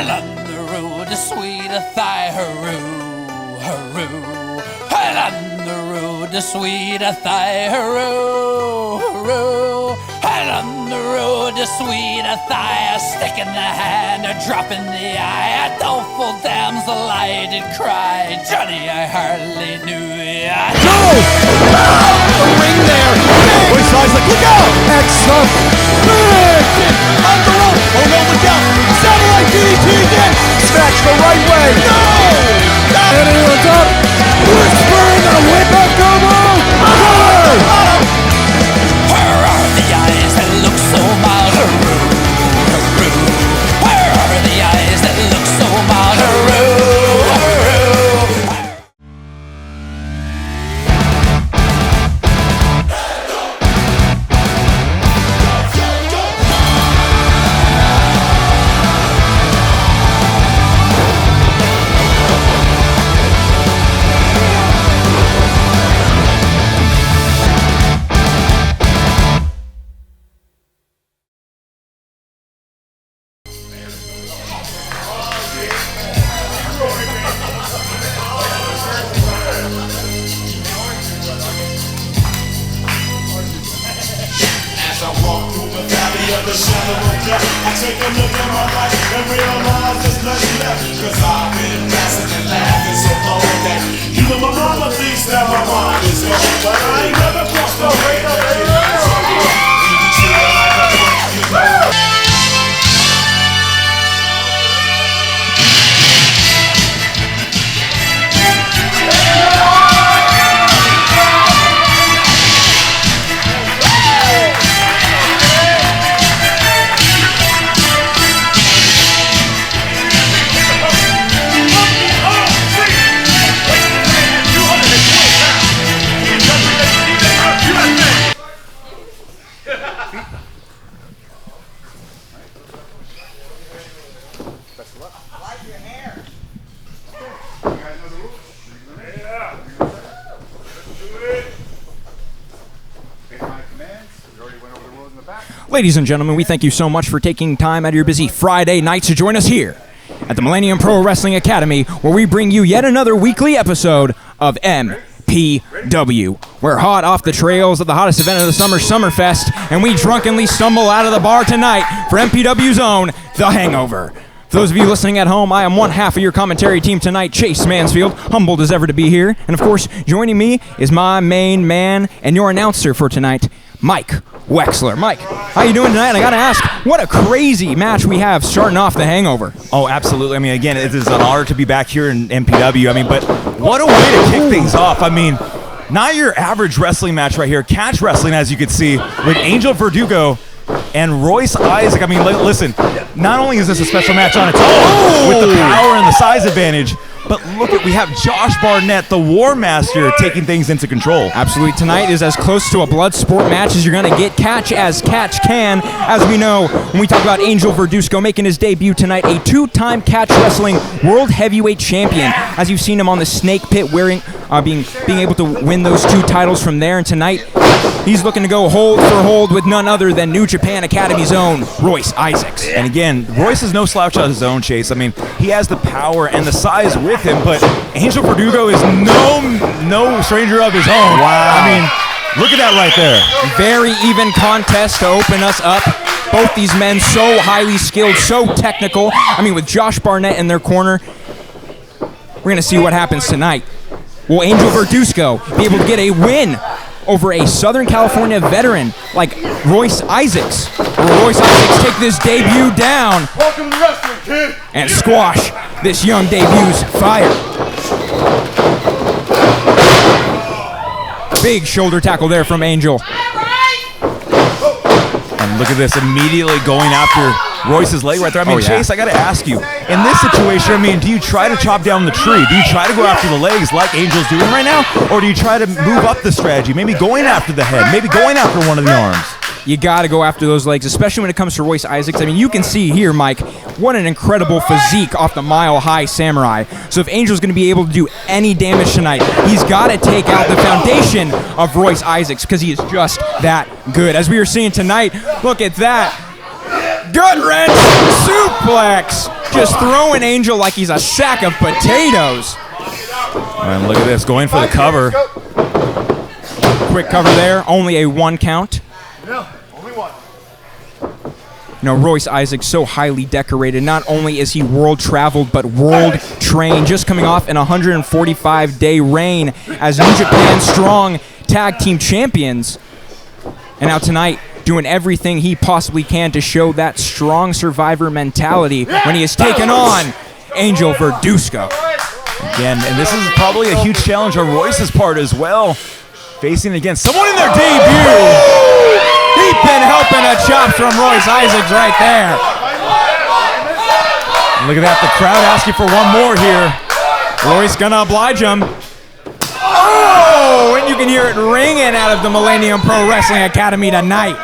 And on the road to sweet thigh, hurroo, hurroo. And on the road to sweet thigh, hurroo, hurroo. And on the road to sweet thigh, a stick in the hand, a drop in the eye, a doleful damsel I did cry. Johnny, I hardly knew ya. No! The ring there. Boy, size like, look out! Big on the rope. Oh no, look out! Satellite DDT again. Smash the right way. No! And he was up. Whispering and a whip up combo. Where are the eyes that look so mild? Hurroo, hurroo. Where are the eyes that look so mild? Hurroo, hurroo. I take a look at my life and realize there's nothing left. Cause I've been dancing and laughing so long that even my mama thinks that my mind is gone. But I ain't never crossed the radar. Ladies and gentlemen, we thank you so much for taking time out of your busy Friday night to join us here at the Millennium Pro Wrestling Academy, where we bring you yet another weekly episode of MPW. We're hot off the trails of the hottest event of the summer, Summerfest, and we drunkenly stumble out of the bar tonight for MPW's own The Hangover. For those of you listening at home, I am one half of your commentary team tonight, Chase Mansfield, humbled as ever to be here. And of course, joining me is my main man and your announcer for tonight, Mike Wexler. Mike, how you doing tonight? I gotta ask, what a crazy match we have starting off The Hangover. Oh, absolutely. I mean, again, it is an honor to be back here in MPW. I mean, but what a way to kick things off. I mean, not your average wrestling match right here. Catch wrestling, as you can see, with Angel Verduzco and Royce Isaac. I mean, listen, not only is this a special match on its own with the power and the size advantage, but look at, we have Josh Barnett, the War Master, taking things into control. Absolutely. Tonight is as close to a blood sport match as you're going to get. Catch as catch can. As we know, when we talk about Angel Verduzco making his debut tonight, a two-time catch wrestling world heavyweight champion. As you've seen him on the Snake Pit, wearing, being able to win those two titles from there. And tonight, he's looking to go hold for hold with none other than New Japan Academy's own Royce Isaacs. And again, Royce is no slouch on his own, Chase. I mean, he has the power and the size with him, but Angel Verduzco is no stranger of his own. Wow. I mean, look at that right there. Very even contest to open us up. Both these men so highly skilled, so technical. I mean, with Josh Barnett in their corner, we're going to see what happens tonight. Will Angel Verduzco be able to get a win over a Southern California veteran like Royce Isaacs? Will Royce Isaacs take this debut down? Welcome to wrestling, kid. And squash this young debut's fire? Big shoulder tackle there from Angel. And look at this, immediately going after Royce's leg right there. I mean, Chase, I got to ask you, in this situation, I mean, do you try to chop down the tree? Do you try to go after the legs like Angel's doing right now? Or do you try to move up the strategy, maybe going after the head, maybe going after one of the arms? You got to go after those legs, especially when it comes to Royce Isaacs. I mean, you can see here, Mike, what an incredible physique off the Mile High Samurai. So if Angel's going to be able to do any damage tonight, he's got to take out the foundation of Royce Isaacs because he is just that good. As we were seeing tonight, look at that. Gut wrench suplex Just throwing Angel like he's a sack of potatoes. And look at this, going for the cover. Quick cover there, only a 1 count. Only one. You know, Royce Isaacs so highly decorated. Not only is he world-traveled, but world-trained. Just coming off an 145-day reign as New Japan Strong Tag Team Champions. And now tonight, doing everything he possibly can to show that strong survivor mentality when he is taken on Angel Verduzco. Again, and this is probably a huge challenge on Royce's part as well. Facing against someone in their debut. Deep in helping a chop from Royce Isaacs right there. Look at that, the crowd asking for one more here. Royce gonna oblige him. Oh, and you can hear it ringing out of the Millennium Pro Wrestling Academy tonight.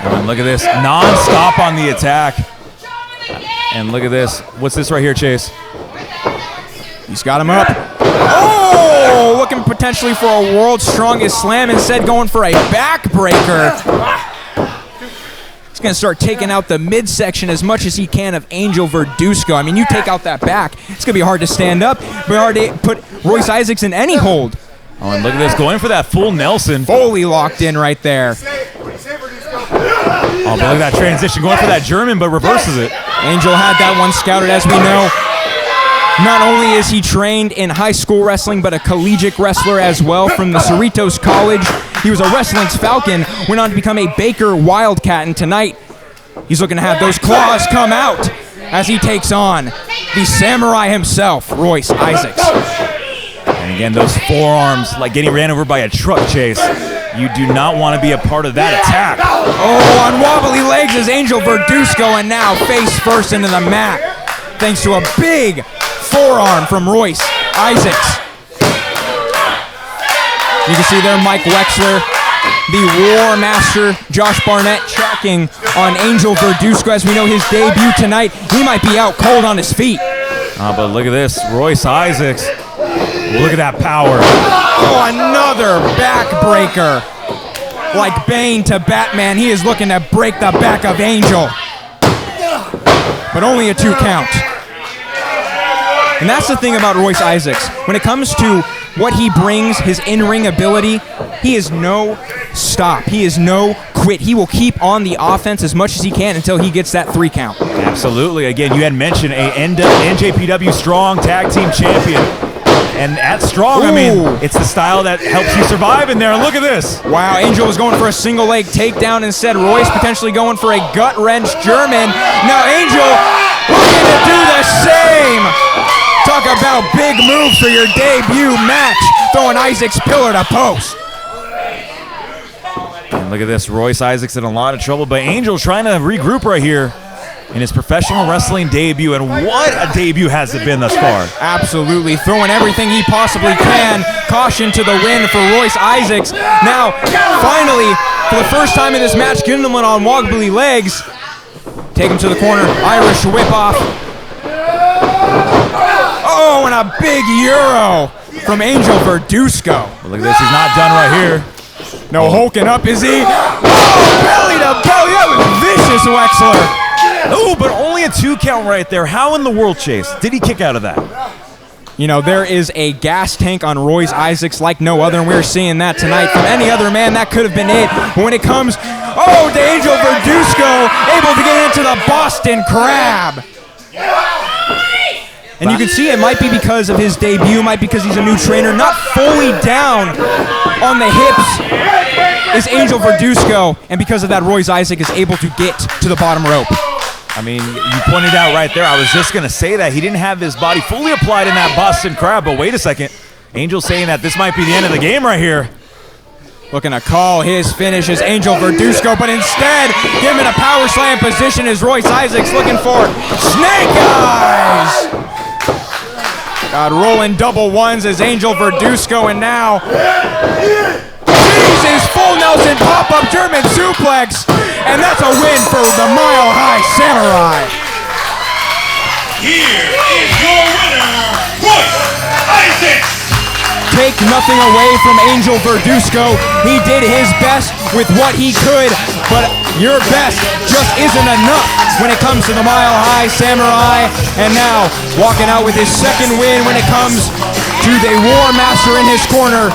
And look at this, non-stop on the attack. And look at this. What's this right here, Chase? He's got him up. Oh, looking potentially for a world's strongest slam, instead going for a backbreaker. He's going to start taking out the midsection as much as he can of Angel Verduzco. I mean, you take out that back, it's going to be hard to stand up, but hard to put Royce Isaacs in any hold. Oh, and look at this, going for that full Nelson. Fully locked in right there. Oh, but look at that transition, going for that German, but reverses it. Angel had that one scouted, as we know. Not only is he trained in high school wrestling, but a collegiate wrestler as well from the Cerritos College. He was a wrestling's Falcon, went on to become a Baker Wildcat, and tonight he's looking to have those claws come out as he takes on the samurai himself, Royce Isaacs. And again, those forearms, like getting ran over by a truck, Chase. You do not want to be a part of that attack. Oh, on wobbly legs is Angel Verduzco, and now face first into the mat, thanks to a big forearm from Royce Isaacs. You can see there Mike Wexler, the War Master, Josh Barnett checking on Angel Verduzco. As we know, his debut tonight, he might be out cold on his feet. But look at this, Royce Isaacs. Look at that power. Oh, another backbreaker. Like Bane to Batman, he is looking to break the back of Angel. But only a 2 count. And that's the thing about Royce Isaacs. When it comes to what he brings, his in-ring ability, he is no stop. He is no quit. He will keep on the offense as much as he can until he gets that 3 count. Absolutely. Again, you had mentioned a NJPW Strong Tag Team Champion. And at Strong, I mean, it's the style that helps you survive in there. And look at this. Wow, Angel was going for a single leg takedown. Instead, Royce potentially going for a gut wrench German. Now Angel looking to do the same. Talk about big moves for your debut match. Throwing Isaacs pillar to post. And look at this, Royce Isaacs in a lot of trouble, but Angel trying to regroup right here in his professional wrestling debut, and what a debut has it been thus far. Absolutely, throwing everything he possibly can. Caution to the wind for Royce Isaacs. Now, finally, for the first time in this match, getting him on wobbly legs. Take him to the corner, Irish whip off. Oh, and a big Euro from Angel Verduzco. But look at this, he's not done right here. No hulking up, is he? Oh, belly to belly, that was vicious, Wexler. Oh, but only a 2 count right there. How in the world, Chase, did he kick out of that? You know, there is a gas tank on Royce Isaacs like no other, and we're seeing that tonight. From any other man, that could have been it. But when it comes, to Angel Verduzco, able to get into the Boston Crab. And you can see it might be because of his debut, might be because he's a new trainer, not fully down on the hips is Angel Verduzco, and because of that, Royce Isaac is able to get to the bottom rope. I mean, you pointed out right there, I was just going to say that. He didn't have his body fully applied in that Boston Crab, but wait a second. Angel saying that this might be the end of the game right here. Looking to call his finish is Angel Verduzco, but instead, give him in a power slam position is Royce Isaacs looking for snake eyes. God, rolling double ones is Angel Verduzco, and now Jesus, full Nelson pop-up German suplex, and that's a win for the Mile High Samurai. Here is your winner, Royce Isaacs. take nothing away from Angel Verduzco. He did his best with what he could, but your best just isn't enough when it comes to the Mile High Samurai. And now, walking out with his second win when it comes to the War Master in his corner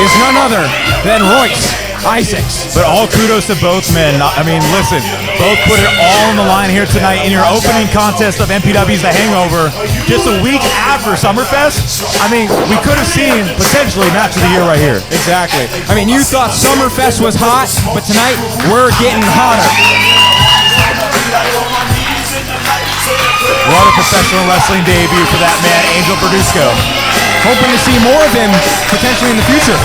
is none other than Royce Isaacs. But all kudos to both men. I mean, listen, both put it all on the line here tonight in your opening contest of MPW's The Hangover. Just a week after Summerfest. I mean, we could have seen potentially match of the year right here. Exactly. I mean, you thought Summerfest was hot, but tonight we're getting hotter. What a professional wrestling debut for that man, Angel Verduzco. Hoping to see more of him potentially in the future.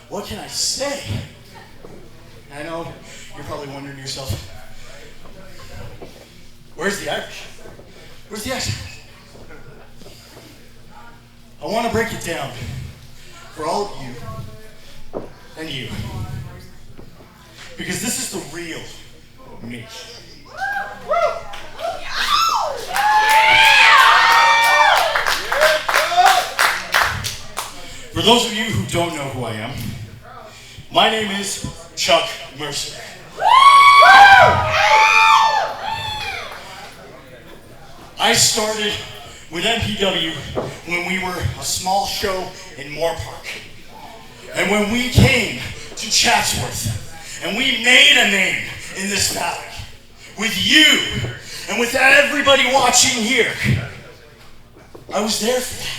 What can I say? I know you're probably wondering to yourself, where's the Irish? Where's the accent? I want to break it down for all of you and you, because this is the real me. For those of you who don't know who I am, my name is Chuck Mercer. I started with MPW when we were a small show in Moore Park. And when we came to Chatsworth, and we made a name in this valley, with you, and with everybody watching here, I was there for that.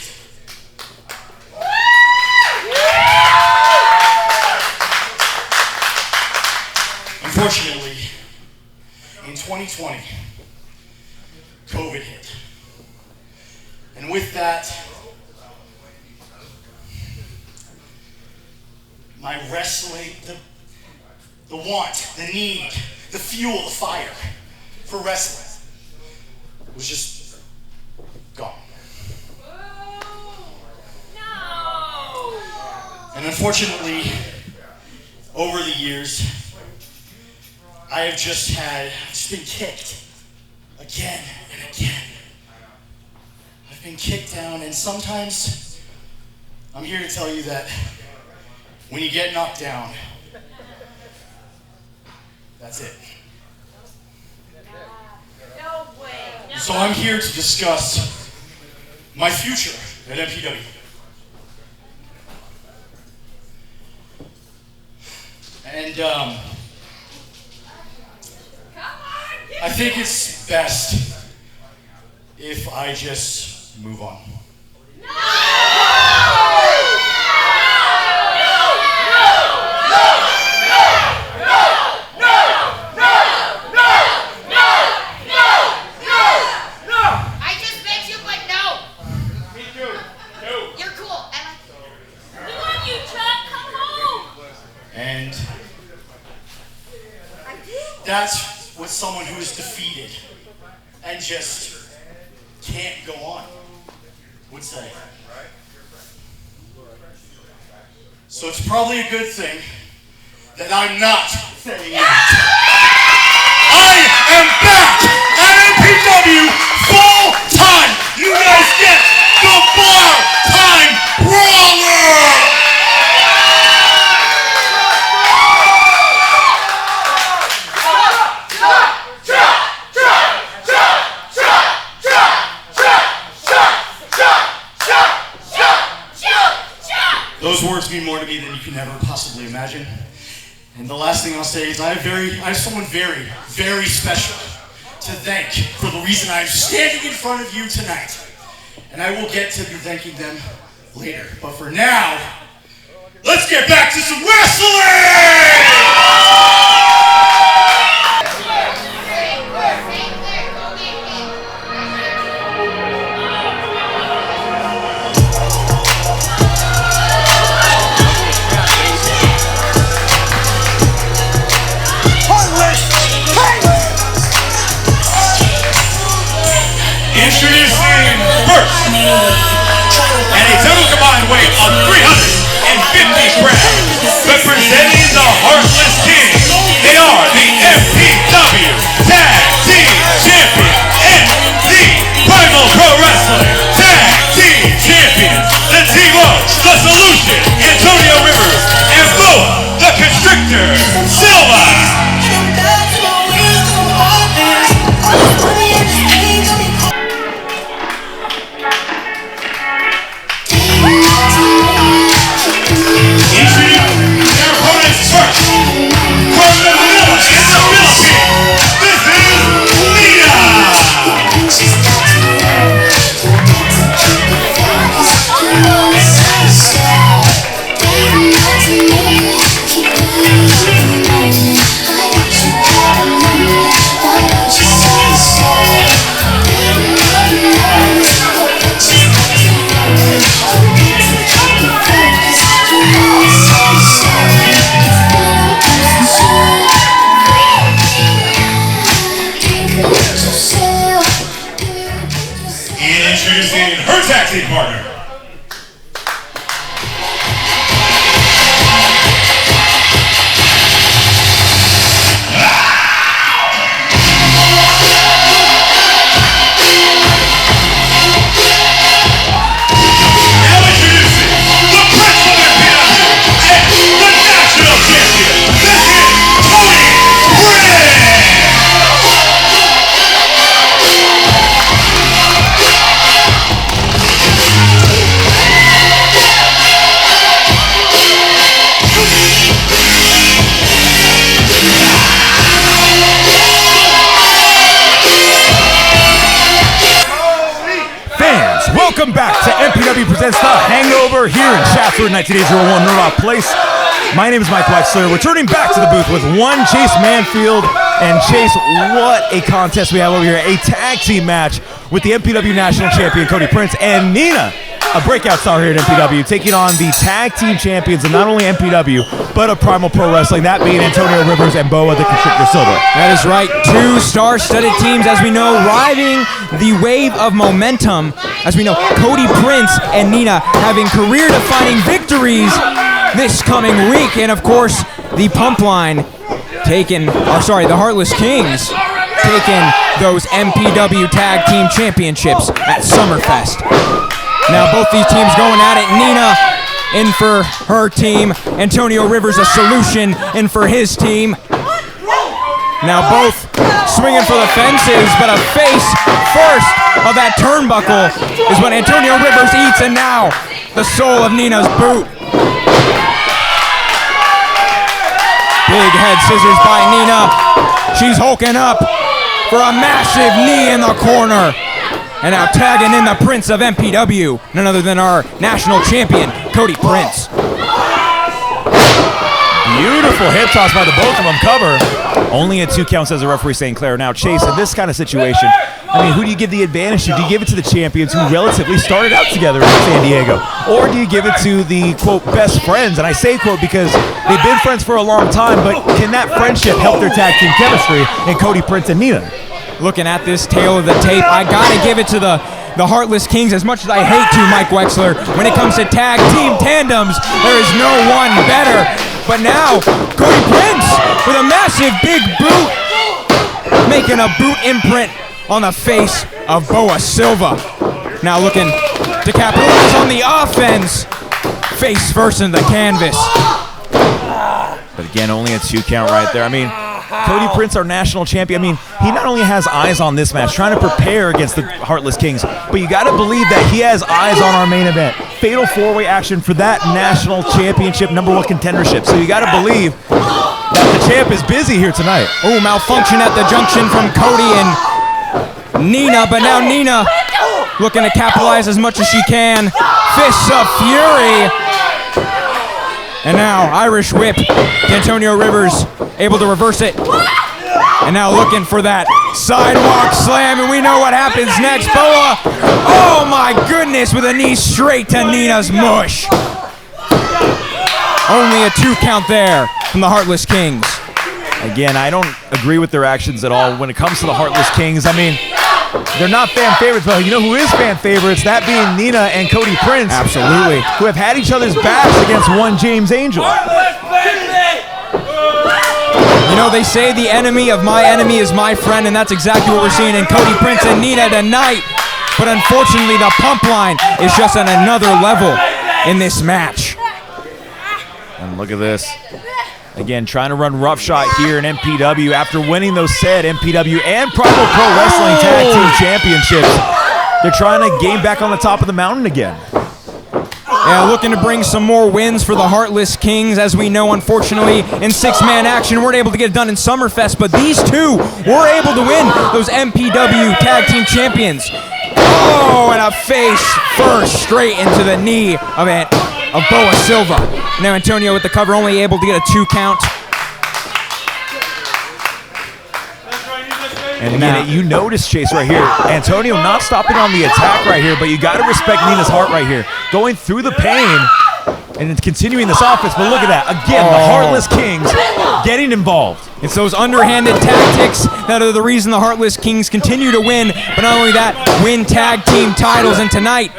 Unfortunately, in 2020, COVID hit. And with that, my wrestling, the want, the need, the fuel, the fire for wrestling was just gone. No! And unfortunately, over the years, I have just been kicked again and again. I've been kicked down, and sometimes I'm here to tell you that when you get knocked down, that's it. No way. So I'm here to discuss my future at MPW. And I think it's best if I just move on. I just met you, but no. Me too. No. You're cool. We love you, Chuck. Come home. And that's what someone who is defeated and just can't go on would say. So it's probably a good thing that I'm not saying that. I am back at MPW full time. You guys get the bar-time brawler. Those words mean more to me than you can ever possibly imagine. And the last thing I'll say is I have someone very, very special to thank for the reason I'm standing in front of you tonight. And I will get to be thanking them later. But for now, let's get back to some wrestling! Introducing first, and a total combined weight of 350 grams, representing the Heartless Kings. They are the MPW Tag Team Champions and the Primal Pro Wrestling Tag Team Champions. The team of The Solution, Antonio Rivers, and Boa, the Constrictor, Silvera. Introducing her tag team partner. Welcome back to MPW Presents The Hangover here in Chatsworth, 19801 Norwalk Place. My name is Mike Wexler, returning back to the booth with one Chase Manfield. And Chase, what a contest we have over here. A tag team match with the MPW National Champion Cody Prince and Nina, a breakout star here at MPW, taking on the tag team champions of not only MPW, but of Primal Pro Wrestling, that being Antonio Rivers and Boa the Constrictor Silvera. That is right. Two star-studded teams, as we know, riding the wave of momentum. As we know, Cody Prince and Nina having career-defining victories this coming week. And, of course, the Pump Line the Heartless Kings taking those MPW Tag Team Championships at Summerfest. Now both these teams going at it. Nina in for her team. Antonio Rivers, a Solution, in for his team. Now both swinging for the fences, but a face first of that turnbuckle is what Antonio Rivers eats, and now the sole of Nina's boot. Big head scissors by Nina. She's hulking up for a massive knee in the corner. And now tagging in the Prince of MPW, none other than our national champion, Cody Prince. Beautiful hip toss by the both of them. Cover. Only at 2 counts, as the referee St. Clair. Now, Chase, in this kind of situation, I mean, who do you give the advantage to? Do you give it to the champions who relatively started out together in San Diego? Or do you give it to the, quote, best friends? And I say, quote, because they've been friends for a long time, but can that friendship help their tag team chemistry in Cody Prince and Nina? Looking at this tail of the tape, I gotta give it to the the Heartless Kings, as much as I hate to, Mike Wexler, when it comes to tag team tandems, there is no one better. But now, Cody Prince with a massive big boot, making a boot imprint on the face of Boa Silva. Now looking to capitalize on the offense. Face first in the canvas. But again, only a 2 count right there. I mean, Cody Prince, our national champion, I mean, he not only has eyes on this match, trying to prepare against the Heartless Kings, but you got to believe that he has eyes on our main event. Fatal 4-way action for that national championship #1 contendership. So you got to believe that the champ is busy here tonight. Oh, malfunction at the junction from Cody and Nina, but now Nina looking to capitalize as much as she can. Fists of Fury. And now Irish Whip. Antonio Rivers able to reverse it. And now looking for that sidewalk slam, and we know what happens next. Boa, oh my goodness, with a knee straight to Nina's mush. Only a 2 count there from the Heartless Kings. Again, I don't agree with their actions at all when it comes to the Heartless Kings. I mean, they're not fan favorites, but you know who is fan favorites? That being Nina and Cody Prince. Absolutely. Who have had each other's backs against one James Angel. You know, they say the enemy of my enemy is my friend, and that's exactly what we're seeing in Cody Prince and Nina tonight. But unfortunately, the pump line is just on another level in this match. And look at this. Again, trying to run roughshod here in MPW after winning those said MPW and Primal Pro Wrestling Tag Team Championships. They're trying to gain back on the top of the mountain again. Yeah, looking to bring some more wins for the Heartless Kings. As we know, unfortunately, in 6-man action, weren't able to get it done in Summerfest, but these two were able to win those MPW Tag Team Champions. Oh, and a face first straight into the knee of Boa Silva. Now Antonio with the cover, only able to get a 2 count. And again, you notice, Chase, right here, Antonio not stopping on the attack right here, but you got to respect Nina's heart right here. Going through the pain and then continuing this offense, but look at that. Again, the Heartless Kings getting involved. It's those underhanded tactics that are the reason the Heartless Kings continue to win, but not only that, win tag team titles. And tonight,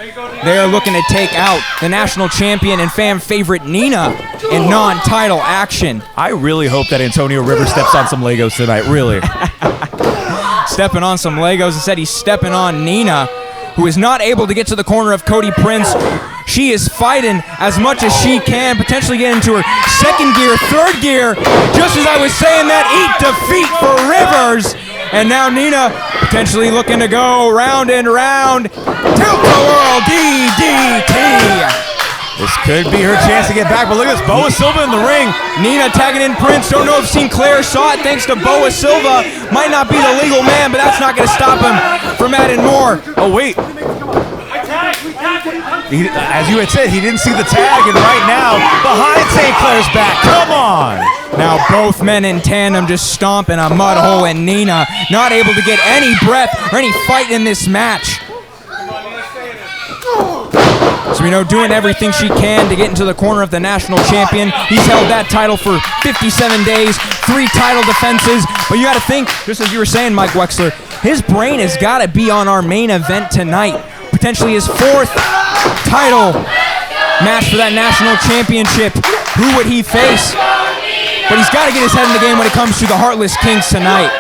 they're looking to take out the national champion and fan favorite Nina in non-title action. I really hope that Antonio Rivers steps on some Legos tonight, really. Stepping on some Legos. Instead, he's stepping on Nina, who is not able to get to the corner of Cody Prince. She is fighting as much as she can, potentially get into her 2nd gear, 3rd gear. Just as I was saying that, eat defeat for Rivers. And now Nina potentially looking to go round and round. Tilt-a-whirl DDT. This could be her chance to get back, but look at this, Boa Silva in the ring. Nina tagging in Prince. Don't know if Sinclair saw it thanks to Boa Silva. Might not be the legal man, but that's not going to stop him from adding more. Oh, wait. As you had said, he didn't see the tag, and right now, behind St. Clair's back. Come on. Now both men in tandem just stomping a mud hole, and Nina not able to get any breath or any fight in this match. So we know doing everything she can to get into the corner of the national champion. He's held that title for 57 days, 3 title defenses. But you got to think, just as you were saying, Mike Wexler, his brain has got to be on our main event tonight. Potentially his 4th title match for that national championship. Who would he face? But he's got to get his head in the game when it comes to the Heartless Kings tonight.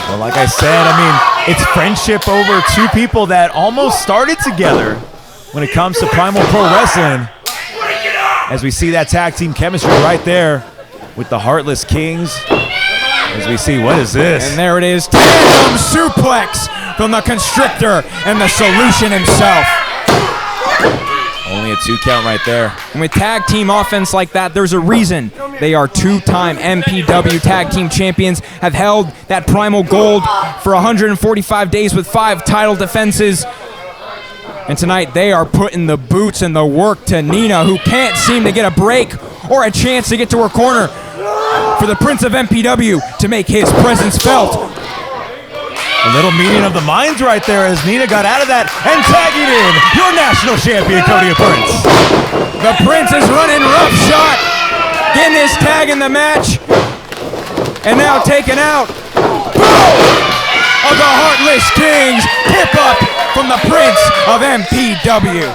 Well, like I said, I mean, it's friendship over 2 people that almost started together when it comes to Primal Pro Wrestling. As we see that tag team chemistry right there with the Heartless Kings. As we see, what is this? And there it is, tandem suplex from the Constrictor and the Solution himself. Only a 2 count right there. And with tag team offense like that, there's a reason they are 2-time MPW tag team champions, have held that Primal Gold for 145 days with 5 title defenses. And tonight they are putting the boots and the work to Nina, who can't seem to get a break or a chance to get to her corner, for the Prince of MPW to make his presence felt. A little meeting of the minds right there as Nina got out of that and tagging in your national champion, Cody Prince. The Prince is running roughshod, getting his tag in the match, and now taken out. Boom! Of the Heartless Kings. Tip up from the Prince of MPW.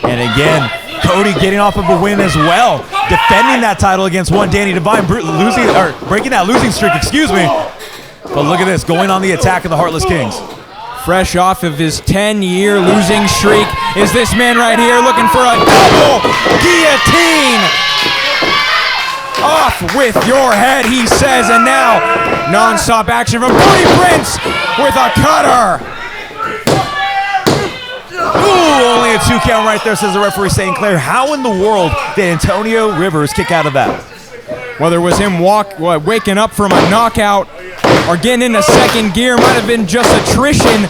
And again, Cody getting off of a win as well, defending that title against one Danny Divine, breaking that losing streak, excuse me. But look at this, going on the attack of the Heartless Kings. Fresh off of his 10-year losing streak is this man right here looking for a double guillotine. Off with your head, he says, and now non-stop action from Cody Prince with a cutter. Ooh, only a 2 count right there, says the referee St. Clair. How in the world did Antonio Rivers kick out of that? Whether it was him waking up from a knockout or getting into second gear, might have been just attrition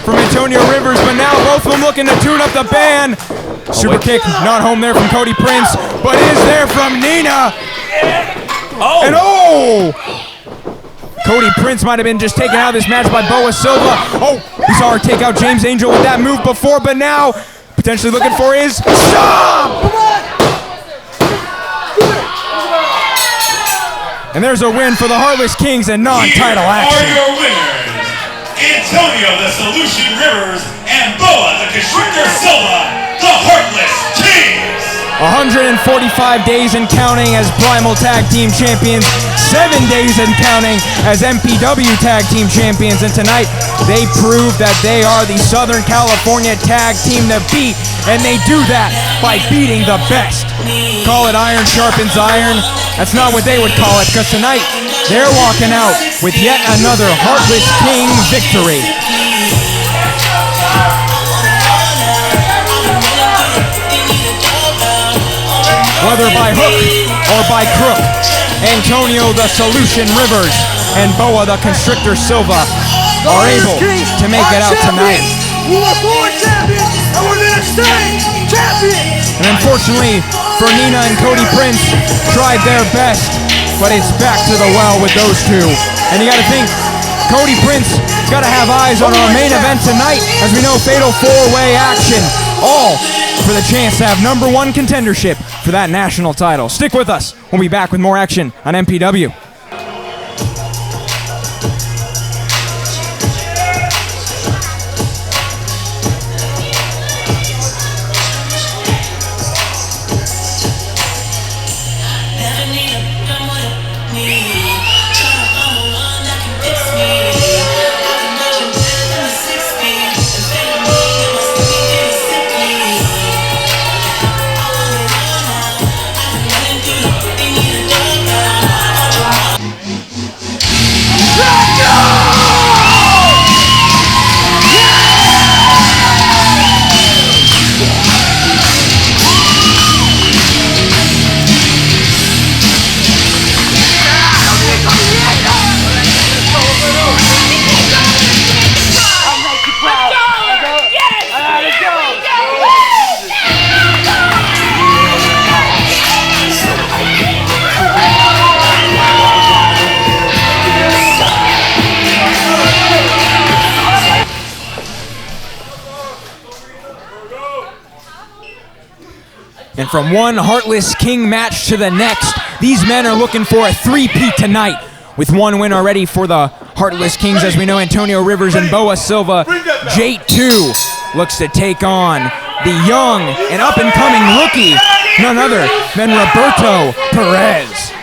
from Antonio Rivers, but now both of them looking to tune up the band. Super kick, not home there from Cody Prince, but is there from Nina. Oh! And oh! Cody Prince might have been just taken out of this match by Boa Silva. Oh, we saw her take out James Angel with that move before, but now potentially looking for his stomp! And there's a win for the Heartless Kings and non-title action. Here are your winners, Antonio the Solution Rivers and Boa the Constrictor Silva, the Heartless Kings. 145 days and counting as Primal Tag Team Champions, 7 days and counting as MPW Tag Team Champions, and tonight they prove that they are the Southern California Tag Team to beat, and they do that by beating the best. Call it iron sharpens iron. That's not what they would call it, because tonight they're walking out with yet another Heartless King victory. Whether by hook or by crook, Antonio the Solution Rivers and Boa the Constrictor Silva are able to make it out tonight. And unfortunately for Nina and Cody Prince, tried their best, but it's back to the well with those two. And you gotta think, Cody Prince has gotta have eyes on our main event tonight, as we know, fatal 4-way action, all for the chance to have #1 contendership for that national title. Stick with us. We'll be back with more action on MPW. And from one Heartless King match to the next, these men are looking for a three-peat tonight. With one win already for the Heartless Kings, as we know, Antonio Rivers and Boa Silva. J2 looks to take on the young and up-and-coming rookie, none other than Roberto Perez.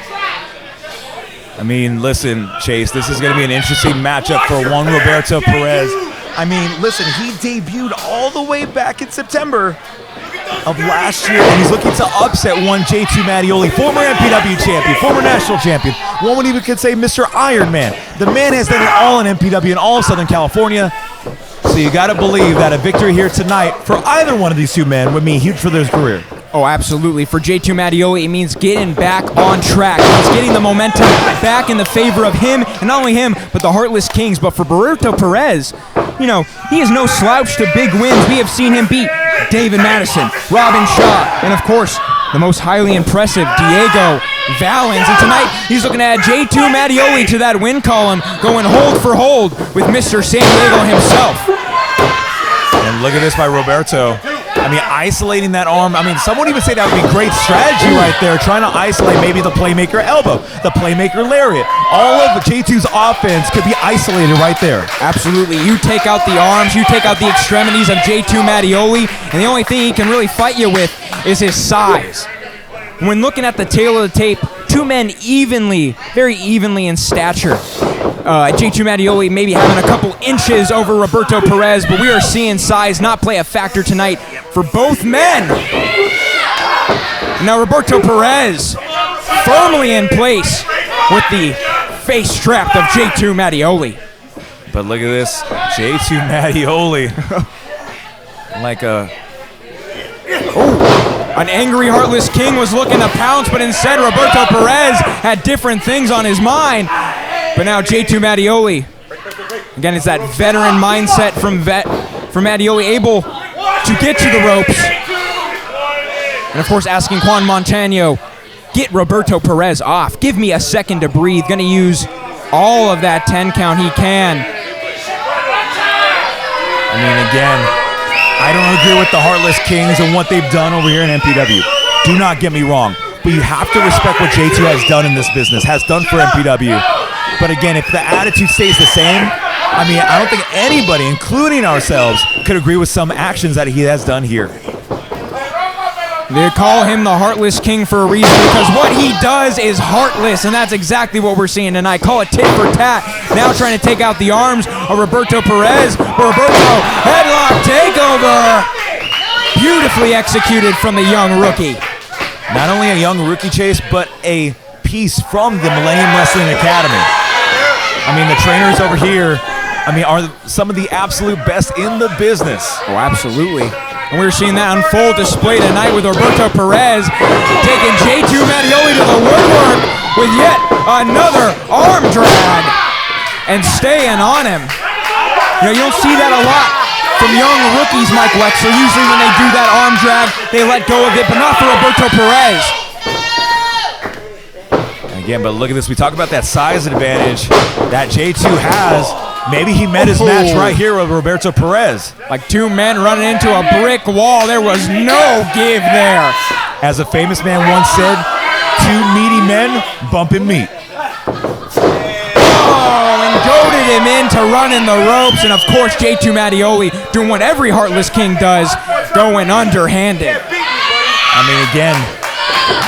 I mean, listen, Chase, this is going to be an interesting matchup for one Roberto Perez. I mean, listen, he debuted all the way back in September of last year, and he's looking to upset one J2 Mattioli, former MPW champion, former national champion. One would even could say Mr. Iron Man. The man has done it all in MPW and all of Southern California. So you got to believe that a victory here tonight for either one of these two men would mean huge for their career. Oh, absolutely. For J2 Mattioli, it means getting back on track. It means getting the momentum back in the favor of him, and not only him, but the Heartless Kings. But for Roberto Perez, you know, he is no slouch to big wins. We have seen him beat David Madison, Robin Shaw, and of course, the most highly impressive Diego Valens. And tonight, he's looking to add J2 Mattioli to that win column, going hold for hold with Mr. San Diego himself. And look at this by Roberto. I mean, isolating that arm. I mean, some would even say that would be great strategy right there, trying to isolate maybe the playmaker elbow, the playmaker lariat. All of J2's offense could be isolated right there. Absolutely. You take out the arms, you take out the extremities of J2 Mattioli, and the only thing he can really fight you with is his size. When looking at the tail of the tape, two men very evenly in stature. J2 Mattioli maybe having a couple inches over Roberto Perez, but we are seeing size not play a factor tonight for both men. Now Roberto Perez firmly in place with the face strap of J2 Mattioli. But look at this, J2 Mattioli. Like a... An angry Heartless King was looking to pounce, but instead Roberto Perez had different things on his mind. But now J2 Mattioli, again, it's that veteran mindset from Mattioli, able to get to the ropes. And of course, asking Juan Montano, get Roberto Perez off. Give me a second to breathe. Going to use all of that 10 count he can. I mean, again, I don't agree with the Heartless Kings and what they've done over here in MPW. Do not get me wrong, but you have to respect what J2 has done in this business, has done for MPW. But again, if the attitude stays the same, I mean, I don't think anybody, including ourselves, could agree with some actions that he has done here. They call him the Heartless King for a reason, because what he does is heartless, and that's exactly what we're seeing tonight. Call it tit for tat. Now trying to take out the arms of Roberto Perez. Roberto, headlock takeover. Beautifully executed from the young rookie. Not only a young rookie, Chase, but a piece from the Millennium Wrestling Academy. I mean, the trainers over here, I mean, are some of the absolute best in the business. Oh, absolutely. And we're seeing that on full display tonight with Roberto Perez taking J2 Mattioli to the woodwork with yet another arm drag and staying on him. You know, you don't see that a lot from young rookies, Mike Wexler. Usually when they do that arm drag, they let go of it, but not for Roberto Perez. Again, but look at this. We talk about that size advantage that J2 has. Maybe he met his match right here with Roberto Perez. Like two men running into a brick wall. There was no give there. As a famous man once said, two meaty men bumping meat. Oh, and goaded him into running the ropes. And of course, J2 Mattioli doing what every Heartless King does, going underhanded. I mean, again,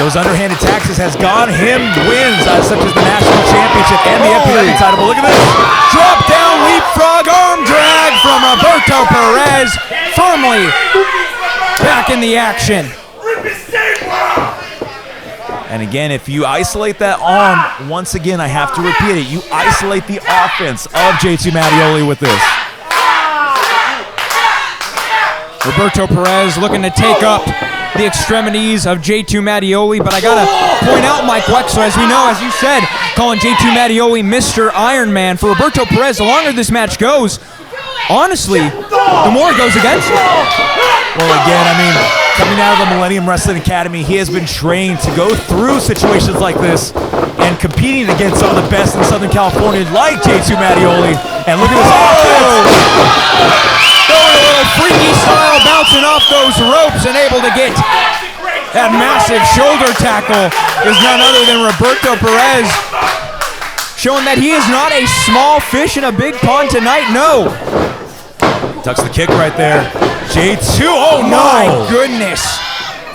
those underhanded taxes has gone him wins, such as the National Championship and the MPW title. But look at this. Drop down leapfrog arm drag from Roberto Perez. Firmly back in the action. And again, if you isolate that arm, once again, I have to repeat it, you isolate the offense of J2 Mattioli with this. Roberto Perez looking to take up the extremities of J2 Mattioli, but I gotta point out, Mike Wexler, as we know, as you said, calling J2 Mattioli Mr. Iron Man. For Roberto Perez, the longer this match goes, honestly, the more it goes against him. Well, again, I mean, coming out of the Millennium Wrestling Academy, he has been trained to go through situations like this and competing against some of the best in Southern California, like J2 Mattioli. And look at this offense. Going a little freaky style, bouncing off those ropes and able to get that massive shoulder tackle is none other than Roberto Perez, showing that he is not a small fish in a big pond tonight. No. Tucks the kick right there. J2, oh no! My goodness.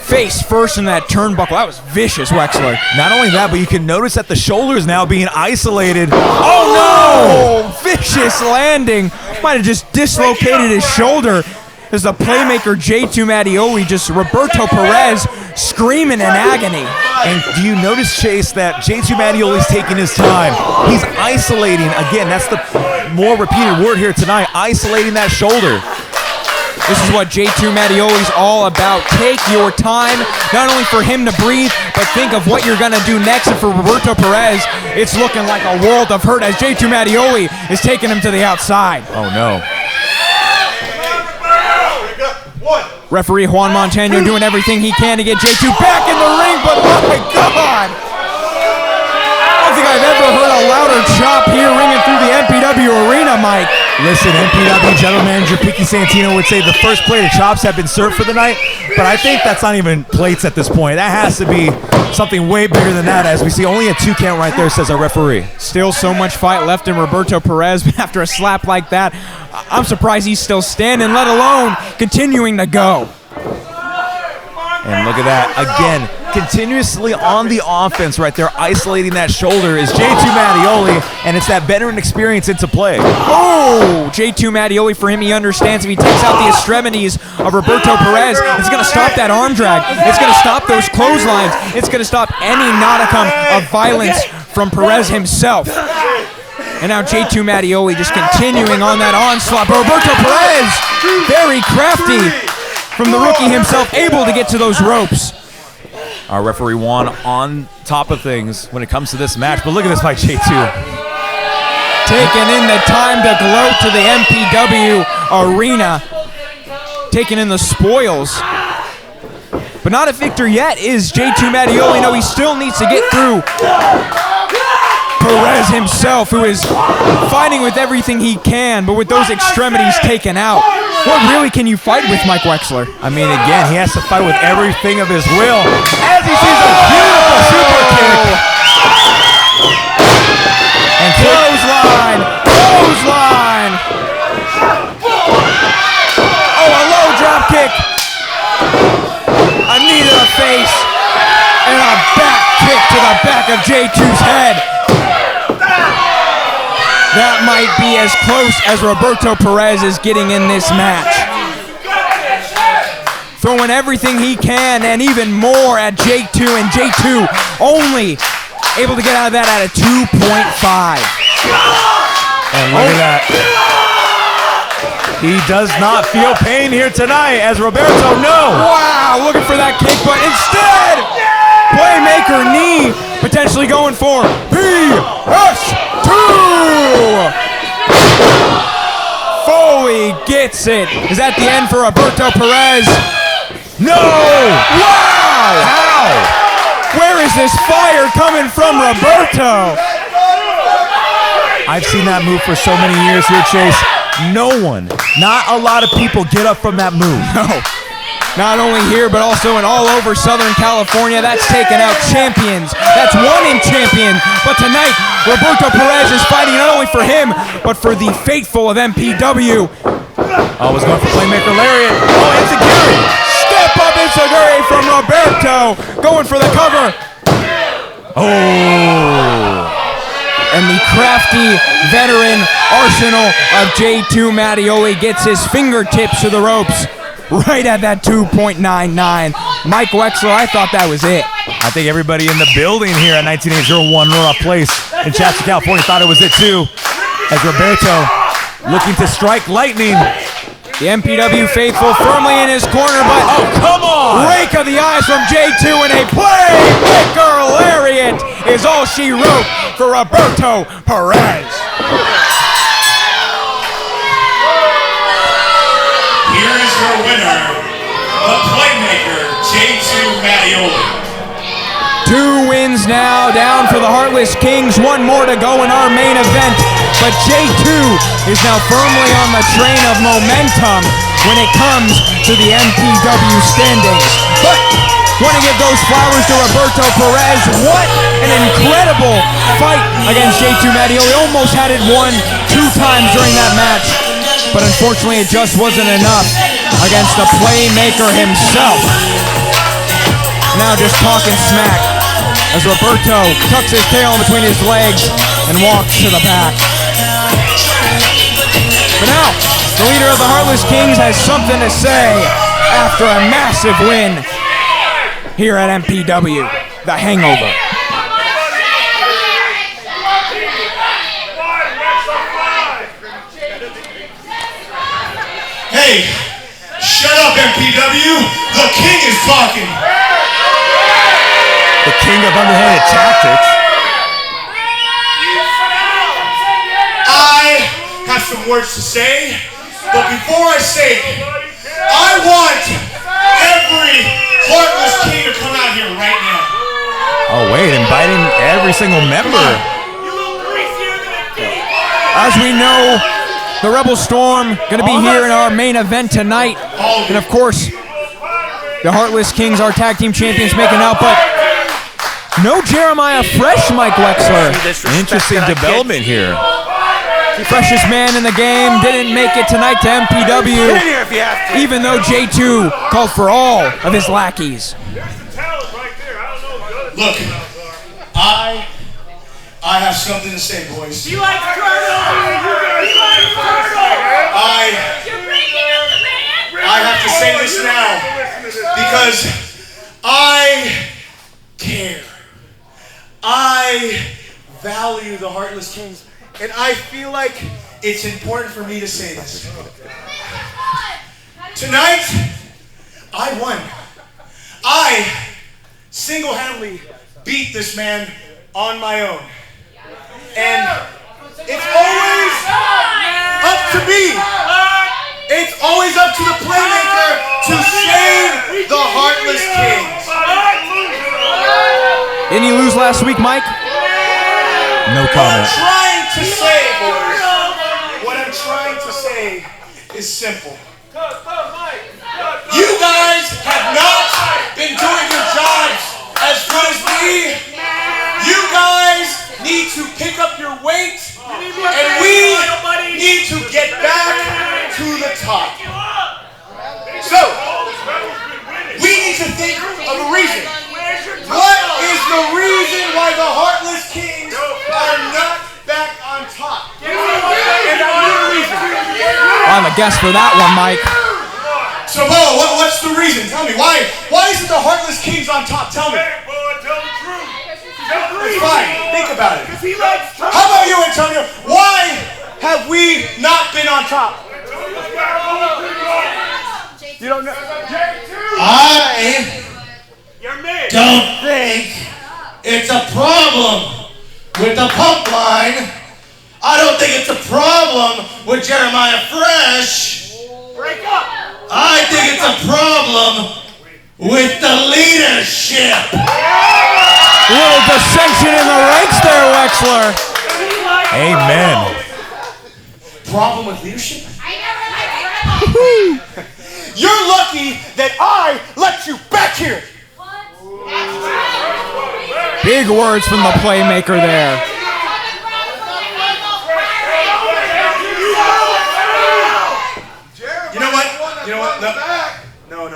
Face first in that turnbuckle. That was vicious, Wexler. Not only that, but you can notice that the shoulder is now being isolated. Oh no! Vicious landing. Might have just dislocated his shoulder as the playmaker J2 Mattioli, just Roberto Perez screaming in agony. And do you notice, Chase, that J2 Mattioli's taking his time? He's isolating, again, that's the more repeated word here tonight, isolating that shoulder. This is what J2 Mattioli's all about. Take your time, not only for him to breathe, but think of what you're going to do next. And for Roberto Perez, it's looking like a world of hurt as J2 Mattioli is taking him to the outside. Oh, no. Referee Juan Montano doing everything he can to get J2 back in the ring, but oh my God! I don't think I've ever heard a louder chop here ringing through the MPW arena, Mike. Listen, MPW General Manager Piki Santino would say the first plate of chops have been served for the night, but I think that's not even plates at this point. That has to be something way bigger than that, as we see only a 2 count right there, says our referee. Still so much fight left in Roberto Perez, but after a slap like that, I'm surprised he's still standing, let alone continuing to go. And look at that, again, continuously on the offense right there, isolating that shoulder is J2 Mattioli, and it's that veteran experience into play. Oh, J2 Mattioli, for him, he understands if he takes out the extremities of Roberto Perez, it's going to stop that arm drag. It's going to stop those clotheslines. It's going to stop any modicum of violence from Perez himself. And now J2 Mattioli just continuing on that onslaught. Roberto Perez, very crafty from the rookie himself, able to get to those ropes. Our referee Juan on top of things when it comes to this match, but look at this by J2. Taking in the time to gloat to the MPW arena. Taking in the spoils. But not a victor yet is J2 Mattioli. No, he still needs to get through Perez himself, who is fighting with everything he can, but with those extremities taken out, what really can you fight with, Mike Wexler? I mean, again, he has to fight with everything of his will as he sees a beautiful super kick. And clothesline! Clothesline! Oh, a low drop kick! A knee to the face! And a back kick to the back of J2's head! That might be as close as Roberto Perez is getting in this match. Throwing everything he can and even more at J2, and J2 only able to get out of that at a 2.5. And look at that. He does not feel pain here tonight as Roberto, no. Wow, looking for that kick, but instead, playmaker knee, potentially going for PS2. Foley gets it. Is that the end for Roberto Perez? No! Wow! How? Where is this fire coming from Roberto? I've seen that move for so many years here, Chase. No one, not a lot of people get up from that move. No. Not only here, but also in all over Southern California. That's taken out champions. That's won in champion. But tonight, Roberto Perez is fighting not only for him, but for the faithful of MPW. Oh, was going for playmaker lariat. Oh, enziguri. Step up enziguri from Roberto. Going for the cover. Oh. And the crafty veteran arsenal of J2 Mattioli gets his fingertips to the ropes. Right at that 2.99. Mike Wexler, I thought that was it. I think everybody in the building here at 1901 Runoff Place in Shasta, California thought it was it too. As Roberto looking to strike lightning. The MPW faithful firmly in his corner, but oh, come on! Rake of the eyes from J2 and a playmaker lariat is all she wrote for Roberto Perez. Here is your winner, the playmaker, J2 Mattioli. 2 wins now, down for the Heartless Kings. 1 more to go in our main event. But J2 is now firmly on the train of momentum when it comes to the MPW standings. But want to give those flowers to Roberto Perez. What an incredible fight against J2 Mattioli. Almost had it won 2 times during that match. But unfortunately, it just wasn't enough against the playmaker himself. Now just talking smack as Roberto tucks his tail in between his legs and walks to the back. But now, the leader of the Heartless Kings has something to say after a massive win here at MPW, the Hangover. Hey, shut up, MPW. The king is talking. The king of underhanded tactics. I have some words to say, but before I say it, I want every Heartless King to come out here right now. Oh, wait, inviting every single member. As we know, The Rebel Storm going to be here in our main event tonight. And of course, the Heartless Kings, our tag team champions, making out, but no Jeremiah Fresh, Mike Wexler. Interesting development here. Freshest man in the game, didn't make it tonight to MPW, even though J2 called for all of his lackeys. Look, I have something to say, boys. You like Turtle? You like Turtle? I have to say this now because I care. I value the Heartless Kings, and I feel like it's important for me to say this. Tonight, I won. I single-handedly beat this man on my own. And it's always up to me. It's always up to the playmaker to save the Heartless Kings. Didn't he lose last week, Mike? No What comment. I'm trying to say, boys, what I'm trying to say is simple. You guys have not been doing your jobs as good as me. You guys need to pick up your weight, and we need to get back to the top. So, we need to think of a reason. What is the reason why the Heartless Kings are not back on top? And I need a reason. I'm a guess for that one, Mike. So, Bo, what's the reason? Tell me, why isn't the Heartless Kings on top? Tell me. It's fine. Think about it. How about you, Antonio? Why have we not been on top? You don't know. I don't think it's a problem with the pump line. I don't think it's a problem with Jeremiah Fresh. Break up. I think it's a problem with the leadership. A little dissension in the ranks there, Wexler. Amen. Problem with leadership? You're lucky that I let you back here. Big words from the playmaker there. You know what? No.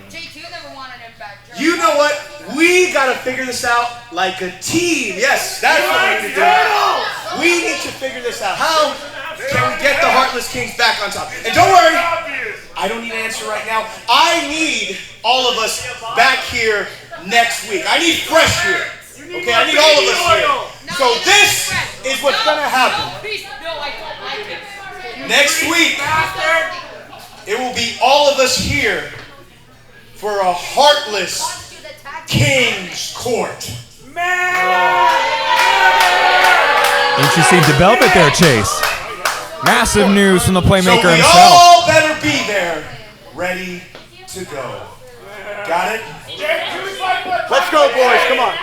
J2 never wanted him back. You know what? We gotta figure this out like a team. Yes, that's what we need to do. We need to figure this out. How can we get the Heartless Kings back on top? And don't worry, I don't need an answer right now. I need all of us back here next week. I need Fresh here. Okay, I need all of us here. So this is what's gonna happen. Next week, it will be all of us here for a Heartless Kings Court. Interesting development there, Chase. Massive news from the So playmaker we himself. all better be there, ready to go. Got it? Let's go, boys. Come on.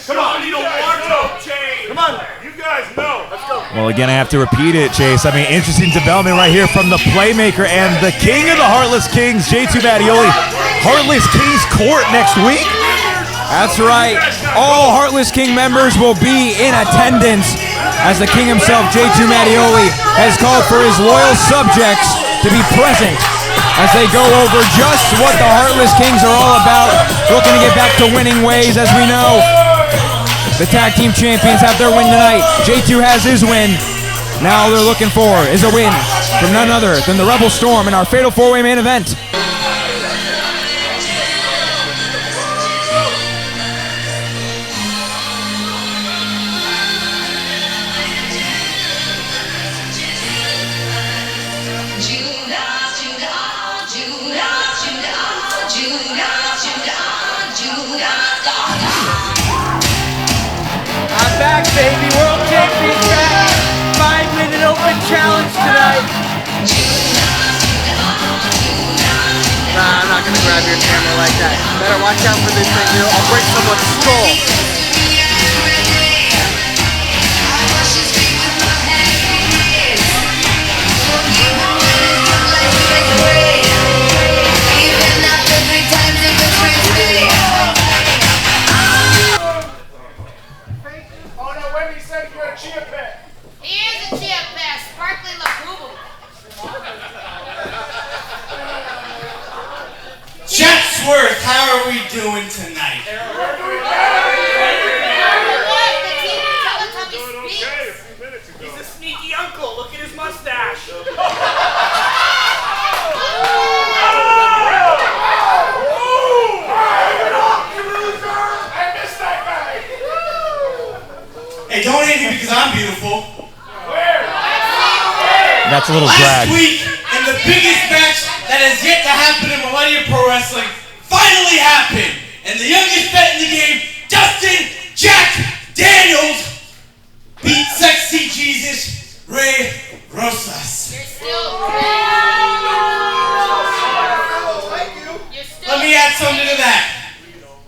Come on. Come on. You guys know. Let's go. Well, again, I have to repeat it, Chase. I mean, interesting development right here from the playmaker and the king of the Heartless Kings, J2 Mattioli. Heartless Kings Court next week. That's right. All Heartless King members will be in attendance as the king himself, J2 Mattioli, has called for his loyal subjects to be present as they go over just what the Heartless Kings are all about, looking to get back to winning ways. As we know, the tag team champions have their win tonight. J2 has his win. Now they're looking for is a win from none other than the Rebel Storm in our Fatal 4-Way main event. I'm back, baby. World Champion back. 5-minute open challenge tonight. Nah, I'm not gonna grab your camera like that. Better watch out for this thing, dude. I'll break someone's skull. Wendy said you're a chia pet. He is a chia pet, sparkly labubu. Jetsworth, how are we doing tonight? What? The TV Teletubby speaks. He's a sneaky uncle. Look at his mustache. Hey, don't hate me because I'm beautiful. That's a little Last drag. week, in the biggest match that has yet to happen in Millennium Pro Wrestling, finally happened. And the youngest vet in the game, Dustin Jack Daniels, beat Sexy Jesus Ray Rosas. You're still Let me add something to that.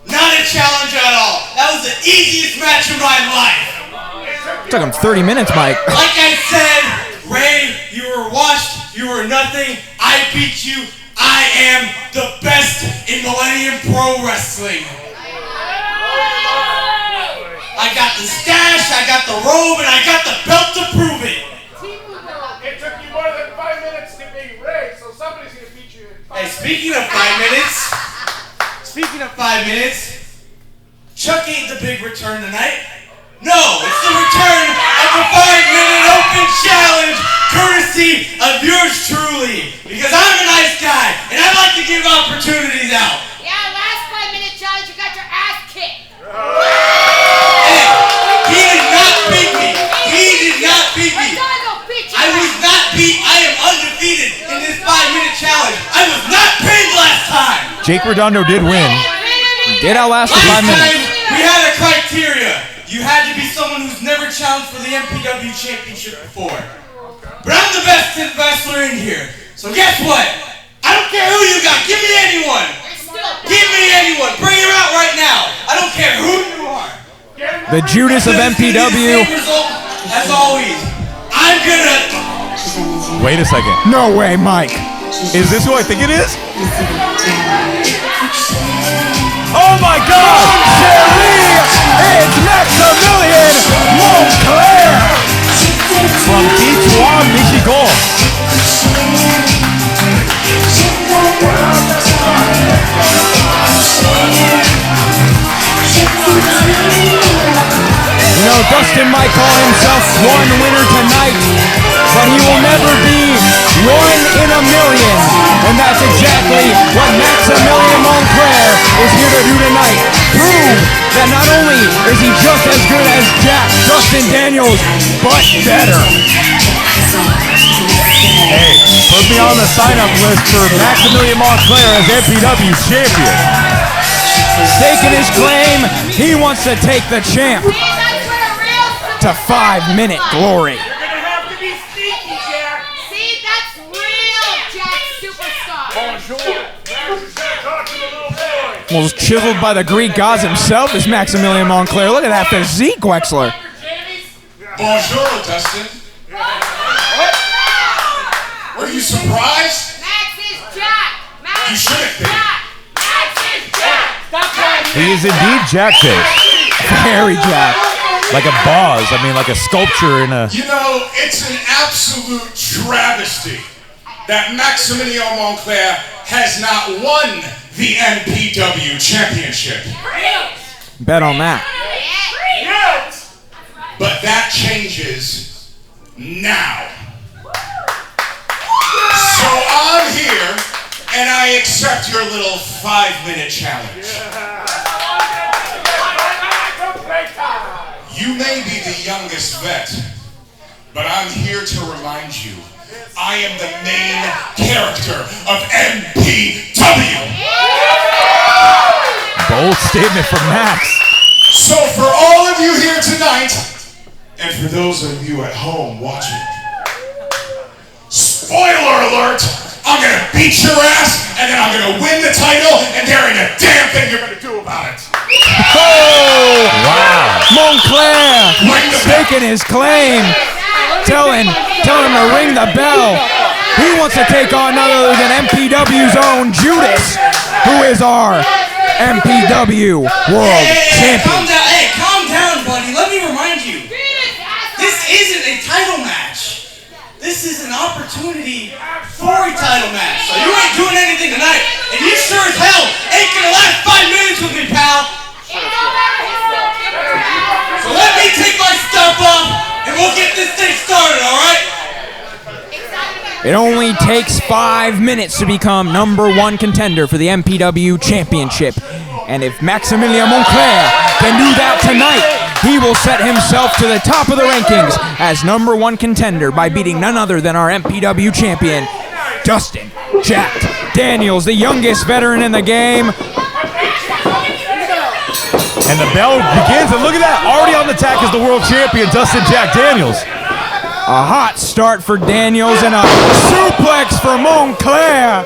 Not a challenge at all. That was the easiest match of my life. Took him 30 minutes, Mike. Like I said, Ray, you were washed, you were nothing. I beat you. I am the best in Millennium Pro Wrestling. I got the stash, I got the robe, and I got the belt to prove it. It took you more than 5 minutes to beat Ray, so somebody's gonna beat you in 5 Hey, minutes. speaking of 5 minutes, Chuck ain't the big return tonight. No, it's the return of the 5-minute open challenge, courtesy of yours truly. Because I'm a nice guy, and I like to give opportunities out. Yeah, last 5-minute challenge, you got your ass kicked. Hey, he did not beat me. He did not beat me. I was not beat. I am undefeated in this 5-minute challenge. I was not pinned last time. Jake Redondo did win. Did outlast the 5 Last time, minutes. we had a criteria. You had to be someone who's never challenged for the MPW championship before. But I'm the best wrestler in here. So guess what? I don't care who you got. Give me anyone. Give me anyone. Bring her out right now. I don't care who you are. The Judas of MPW. Same result as always. I'm gonna... Wait a second. No way, Mike. Is this who I think it is? Oh my God! Cherie, it's Maximilian Montclair. From Detroit, Michigan. You know, Dustin might call himself one winner tonight, but he will never be one in a million. And that's exactly what Maximilian Montclair is here to do tonight. Prove that not only is he just as good as Jack Dustin Daniels, but better. Hey, put me on the sign-up list for Maximilian Montclair as MPW champion. Staking his claim, he wants to take the champ to 5-minute glory. You're gonna have to be sneaky, Jack. See, that's real Jack Superstar. Most chiseled by the Greek gods himself is Maximilian Montclair. Look at that physique, Wexler. Bonjour, Dustin. What? Were you surprised? Max is Jack. Max You shouldn't is be. Jack. Max is Jack. Stop trying to He is indeed Jack face. Very Jack. Like a vase, I mean like a sculpture in a... You know, it's an absolute travesty that Maximilian Montclair has not won the MPW championship. Bet on that. But that changes now. So I'm here and I accept your little 5-minute challenge. You may be the youngest vet, but I'm here to remind you, I am the main character of MPW. Bold statement from Max. So for all of you here tonight, and for those of you at home watching, spoiler alert, I'm gonna beat your ass, and then I'm gonna win the title, and there ain't a damn thing you're gonna do about it. Oh! Wow. Montclair staking his claim. Tell him to ring the bell. He wants to take on none other than MPW's own Judas, who is our MPW World Champion. Calm down, buddy. Let me remind remind you, this isn't a title match. This is an opportunity for a title match. So you ain't doing anything tonight, and you sure as hell ain't gonna last 5 minutes with me, pal. So let me take my stuff off, and we'll get this thing started, all right? It only takes 5 minutes to become #1 contender for the MPW Championship. And if Maximilian Montclair can do that tonight, he will set himself to the top of the rankings as #1 contender by beating none other than our MPW champion, Dustin Jack Daniels, the youngest veteran in the game. And the bell begins, and look at that, already on the attack is the world champion, Dustin Jack Daniels. A hot start for Daniels and a suplex for Montclair.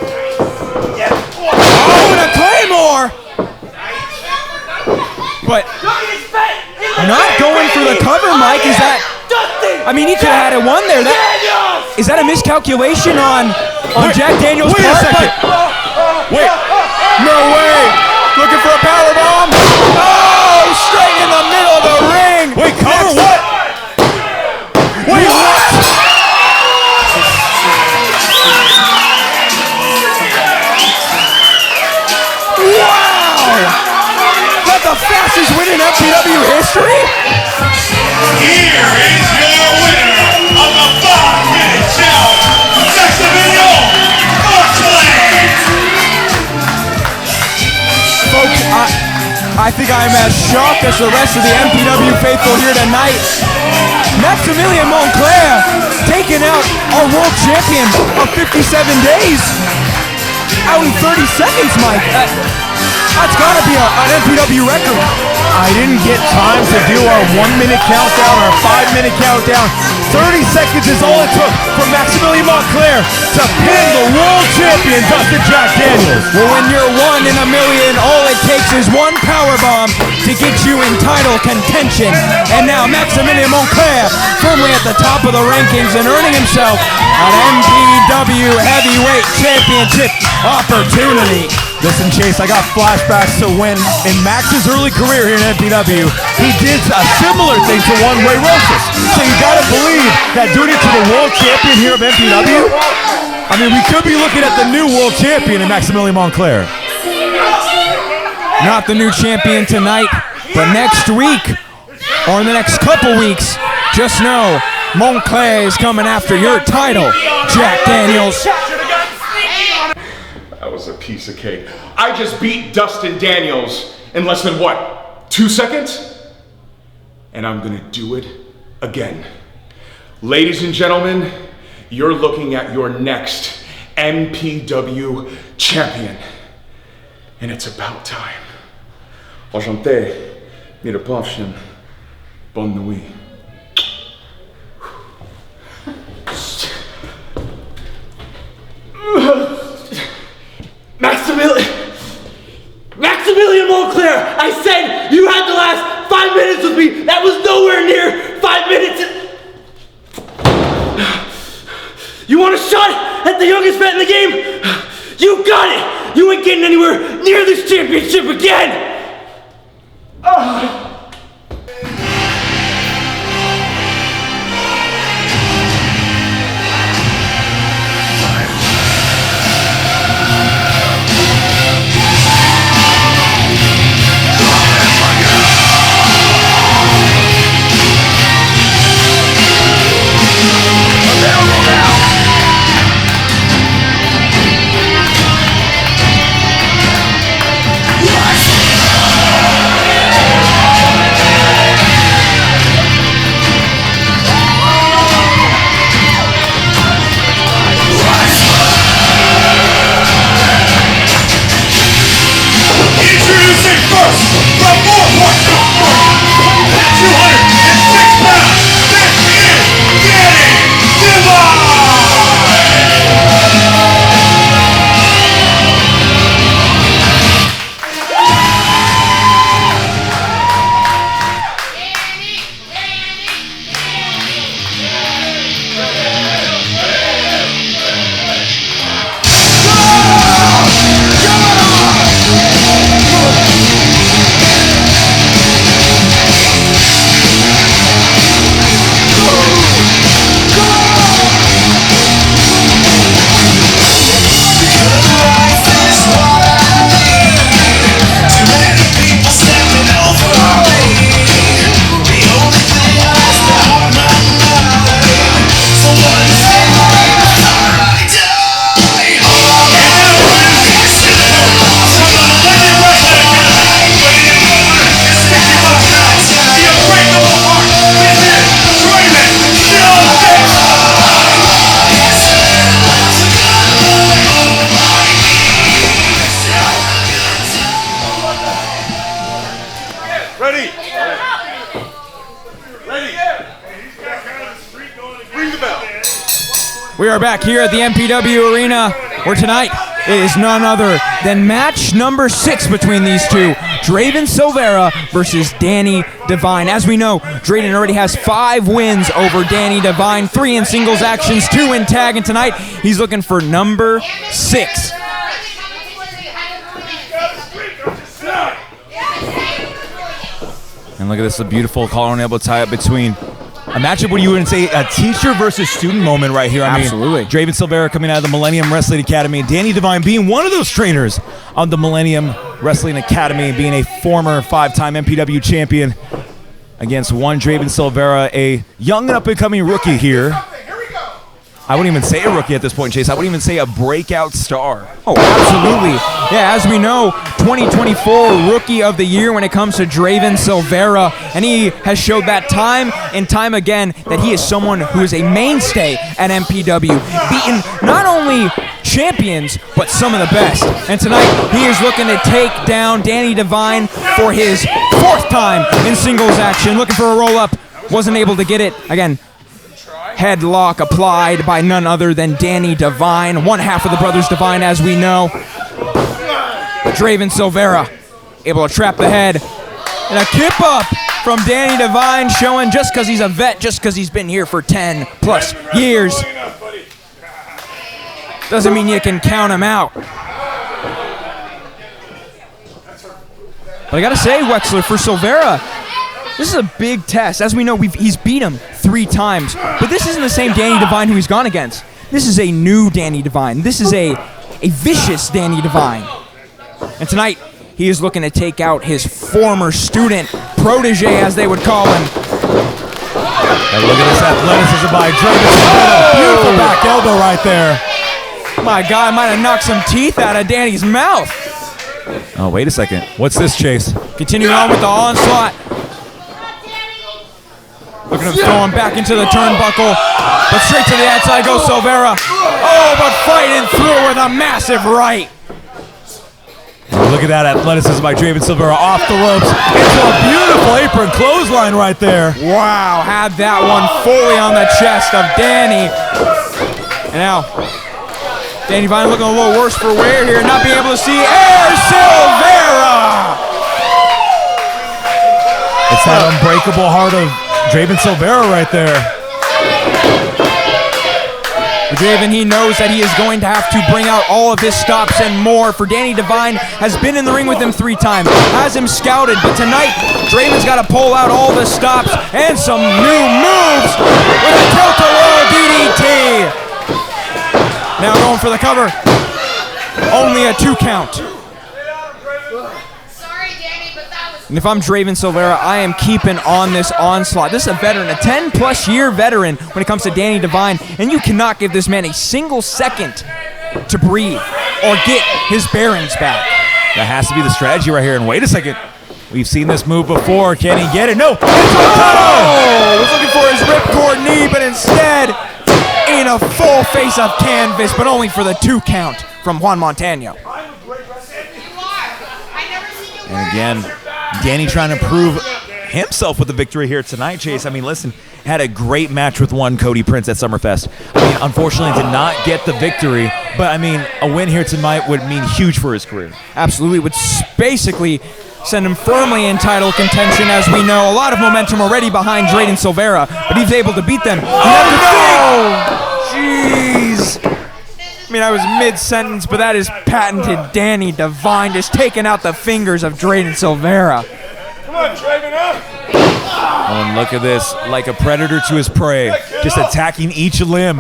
Oh, and a Claymore! But not going for the cover, Mike, is that... I mean, he could have had it one there. Is that a miscalculation on Jack Daniels' Wait part? a second. Wait. No way. Looking for a powerbomb. Oh, straight in the middle of the ring. Wait, cover what? Wait, what? Wow! That's the fastest win in MPW history? Here is your winner of the 5-minute challenge, Maximilian Montclair. Folks, I think I'm as shocked as the rest of the MPW faithful here tonight. Maximilian Montclair taking out our world champion of 57 days out in 30 seconds, Mike. That's got to be an MPW record. I didn't get time to do our 1-minute countdown or 5-minute countdown. 30 seconds is all it took for Maximilian Montclair to pin the world champion, Dustin Jack Daniels. Well, when you're 1 in a million, all it takes is one powerbomb to get you in title contention. And now Maximilian Montclair firmly at the top of the rankings and earning himself an MPW Heavyweight Championship opportunity. Listen, Chase, I got flashbacks to when in Max's early career here in MPW, he did a similar thing to one-way Rosas. So you gotta believe that doing it to the world champion here of MPW, I mean, we could be looking at the new world champion in Maximilian Montclair. Not the new champion tonight, but next week, or in the next couple weeks, just know Montclair is coming after your title, Jack Daniels. That was a piece of cake. I just beat Dustin Daniels in less than what, 2 seconds? And I'm gonna do it again. Ladies and gentlemen, you're looking at your next MPW champion. And it's about time. Enchanté, Mirapavshin, bonne nuit. Maximilian Montclair, I said you had the last 5 minutes with me. That was nowhere near 5 minutes. You want a shot at the youngest vet in the game? You got it. You ain't getting anywhere near this championship again. We are back here at the MPW Arena, where tonight it is none other than match number 6 between these two, Draven Silvera versus Danny Divine. As we know, Draven already has 5 wins over Danny Divine, 3 in singles actions, 2 in tag, and tonight he's looking for number 6. And look at this, a beautiful collar and elbow tie-up between a matchup where you wouldn't say a teacher versus student moment right here. Absolutely. Draven Silvera coming out of the Millennium Wrestling Academy, and Danny Divine being one of those trainers on the Millennium Wrestling Academy, being a former 5-time MPW champion against one Draven Silvera, a young and up-and-coming rookie here. I wouldn't even say a rookie at this point, Chase. I wouldn't even say a breakout star. Oh, absolutely. Yeah, as we know, 2024 Rookie of the Year when it comes to Draven Silvera, and he has showed that time and time again that he is someone who is a mainstay at MPW, beating not only champions, but some of the best. And tonight, he is looking to take down Danny Divine for his 4th time in singles action, looking for a roll-up, wasn't able to get it. Again, headlock applied by none other than Danny Divine, one half of the brothers Divine, as we know. Draven Silvera able to trap the head, and a kip up from Danny Divine, showing just because he's a vet, just because he's been here for 10 plus years, doesn't mean you can count him out. But I gotta say, Wexler, for Silvera, this is a big test. As we know, he's beat him 3 times, but this isn't the same Danny Divine who he's gone against. This is a new Danny Divine. This is a vicious Danny Divine. And tonight, he is looking to take out his former student, protege as they would call him. And look at this athleticism by Draven Silvera. Beautiful back elbow right there. My God, might have knocked some teeth out of Danny's mouth. Oh, wait a second. What's this, Chase? Continuing on with the onslaught. Looking to throw him back into the turnbuckle, but straight to the outside goes Silvera. Oh, but fighting through with a massive right. Look at that athleticism by Draven Silvera off the ropes into a beautiful apron clothesline right there. Wow, had that one fully on the chest of Danny. And now, Danny Divine looking a little worse for wear here, not being able to see Air Silvera. It's that unbreakable heart of Draven Silvera right there. Draven, he knows that he is going to have to bring out all of his stops and more. For Danny Divine has been in the ring with him 3 times, has him scouted, but tonight Draven's got to pull out all the stops and some new moves with a tilt-a-whirl DDT. Now going for the cover. Only a 2 count. And if I'm Draven Silvera, I am keeping on this onslaught. This is a veteran, a 10-plus year veteran when it comes to Danny Divine, and you cannot give this man a single second to breathe or get his bearings back. That has to be the strategy right here. And wait a second. We've seen this move before. Can he get it? No. Oh! Was looking for his ripcord knee, but instead in a full face of canvas, but only for the 2 count from Juan Montano. And again, Danny trying to prove himself with the victory here tonight, Chase. I mean, listen, had a great match with one Cody Prince at Summerfest. I mean, unfortunately did not get the victory, but I mean, a win here tonight would mean huge for his career. Absolutely, would basically send him firmly in title contention. As we know, a lot of momentum already behind Draven Silvera, but he's able to beat them. Jeez. I mean, I was mid-sentence, but that is patented Danny Divine just taking out the fingers of Draven Silvera. Come on, Draven, up! Oh, and look at this, like a predator to his prey, just attacking each limb.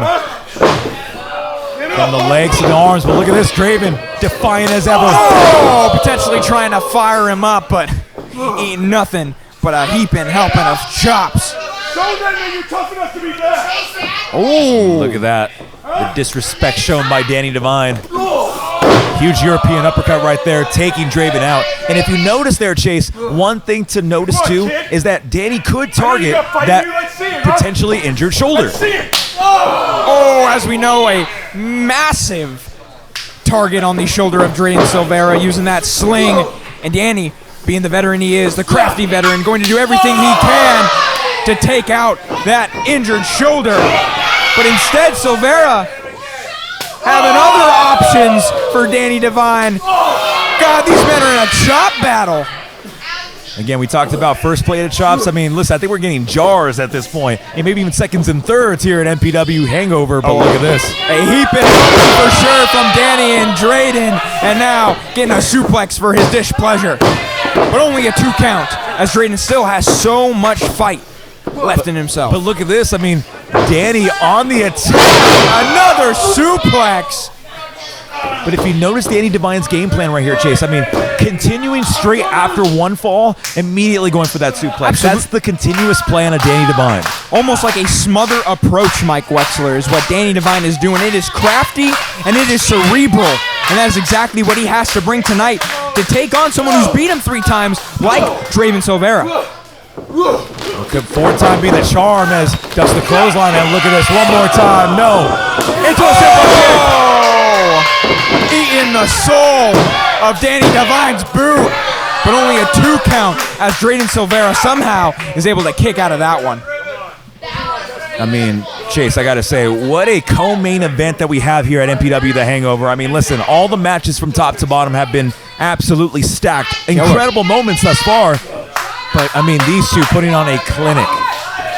From the legs to the arms, but look at this, Draven, defiant as ever. Oh, potentially trying to fire him up, but ain't nothing but a heaping helping of chops. Show them that you're tough enough to be back! Oh, Look at that, the disrespect shown by Danny Divine. Huge European uppercut right there, taking Draven out. And if you notice there, Chase, one thing to notice too is that Danny could target that potentially injured shoulder. Oh, as we know, a massive target on the shoulder of Draven Silvera using that sling. And Danny, being the veteran he is, the crafty veteran, going to do everything he can to take out that injured shoulder. But instead, Silvera having other options for Danny Divine. God, these men are in a chop battle. Again, we talked about first plated chops. I mean, listen, I think we're getting jars at this point, and maybe even seconds and thirds here at MPW Hangover, but look at this. A heaping for sure from Danny and Drayden, and now getting a suplex for his displeasure. But only a 2 count, as Drayden still has so much fight left in himself. But look at this. I mean, Danny on the attack. Another suplex. But if you notice Danny Divine's game plan right here, Chase, I mean, continuing straight after one fall, immediately going for that suplex. That's the continuous plan of Danny Divine. Almost like a smother approach, Mike Wexler, is what Danny Divine is doing. It is crafty and it is cerebral. And that is exactly what he has to bring tonight to take on someone who's beat him 3 times, like Draven Silvera. Could 4th time be the charm as ducks the clothesline, and look at this one more time. No. Into a suplex. Eating the soul of Danny Divine's boot, but only a 2 count as Drayden Silvera somehow is able to kick out of that one. I mean, Chase, I got to say, what a co-main event that we have here at MPW The Hangover. I mean, listen, all the matches from top to bottom have been absolutely stacked. Incredible moments thus far, but I mean, these two putting on a clinic.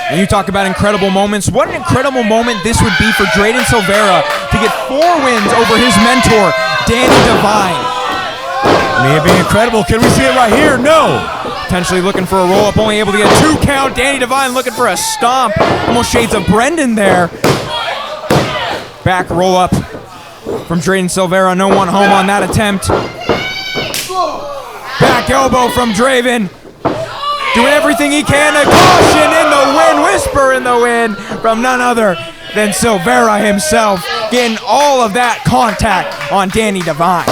And you talk about incredible moments. What an incredible moment this would be for Drayden Silvera to get 4 wins over his mentor, Danny Divine. I mean, it'd be incredible. Can we see it right here? No. Potentially looking for a roll-up, only able to get a 2 count. Danny Divine looking for a stomp. Almost shades of Brendan there. Back roll-up from Drayden Silvera. No one home on that attempt. Back elbow from Draven. Doing everything he can to caution in the wind, whisper in the wind from none other than Silvera himself, getting all of that contact on Danny Divine.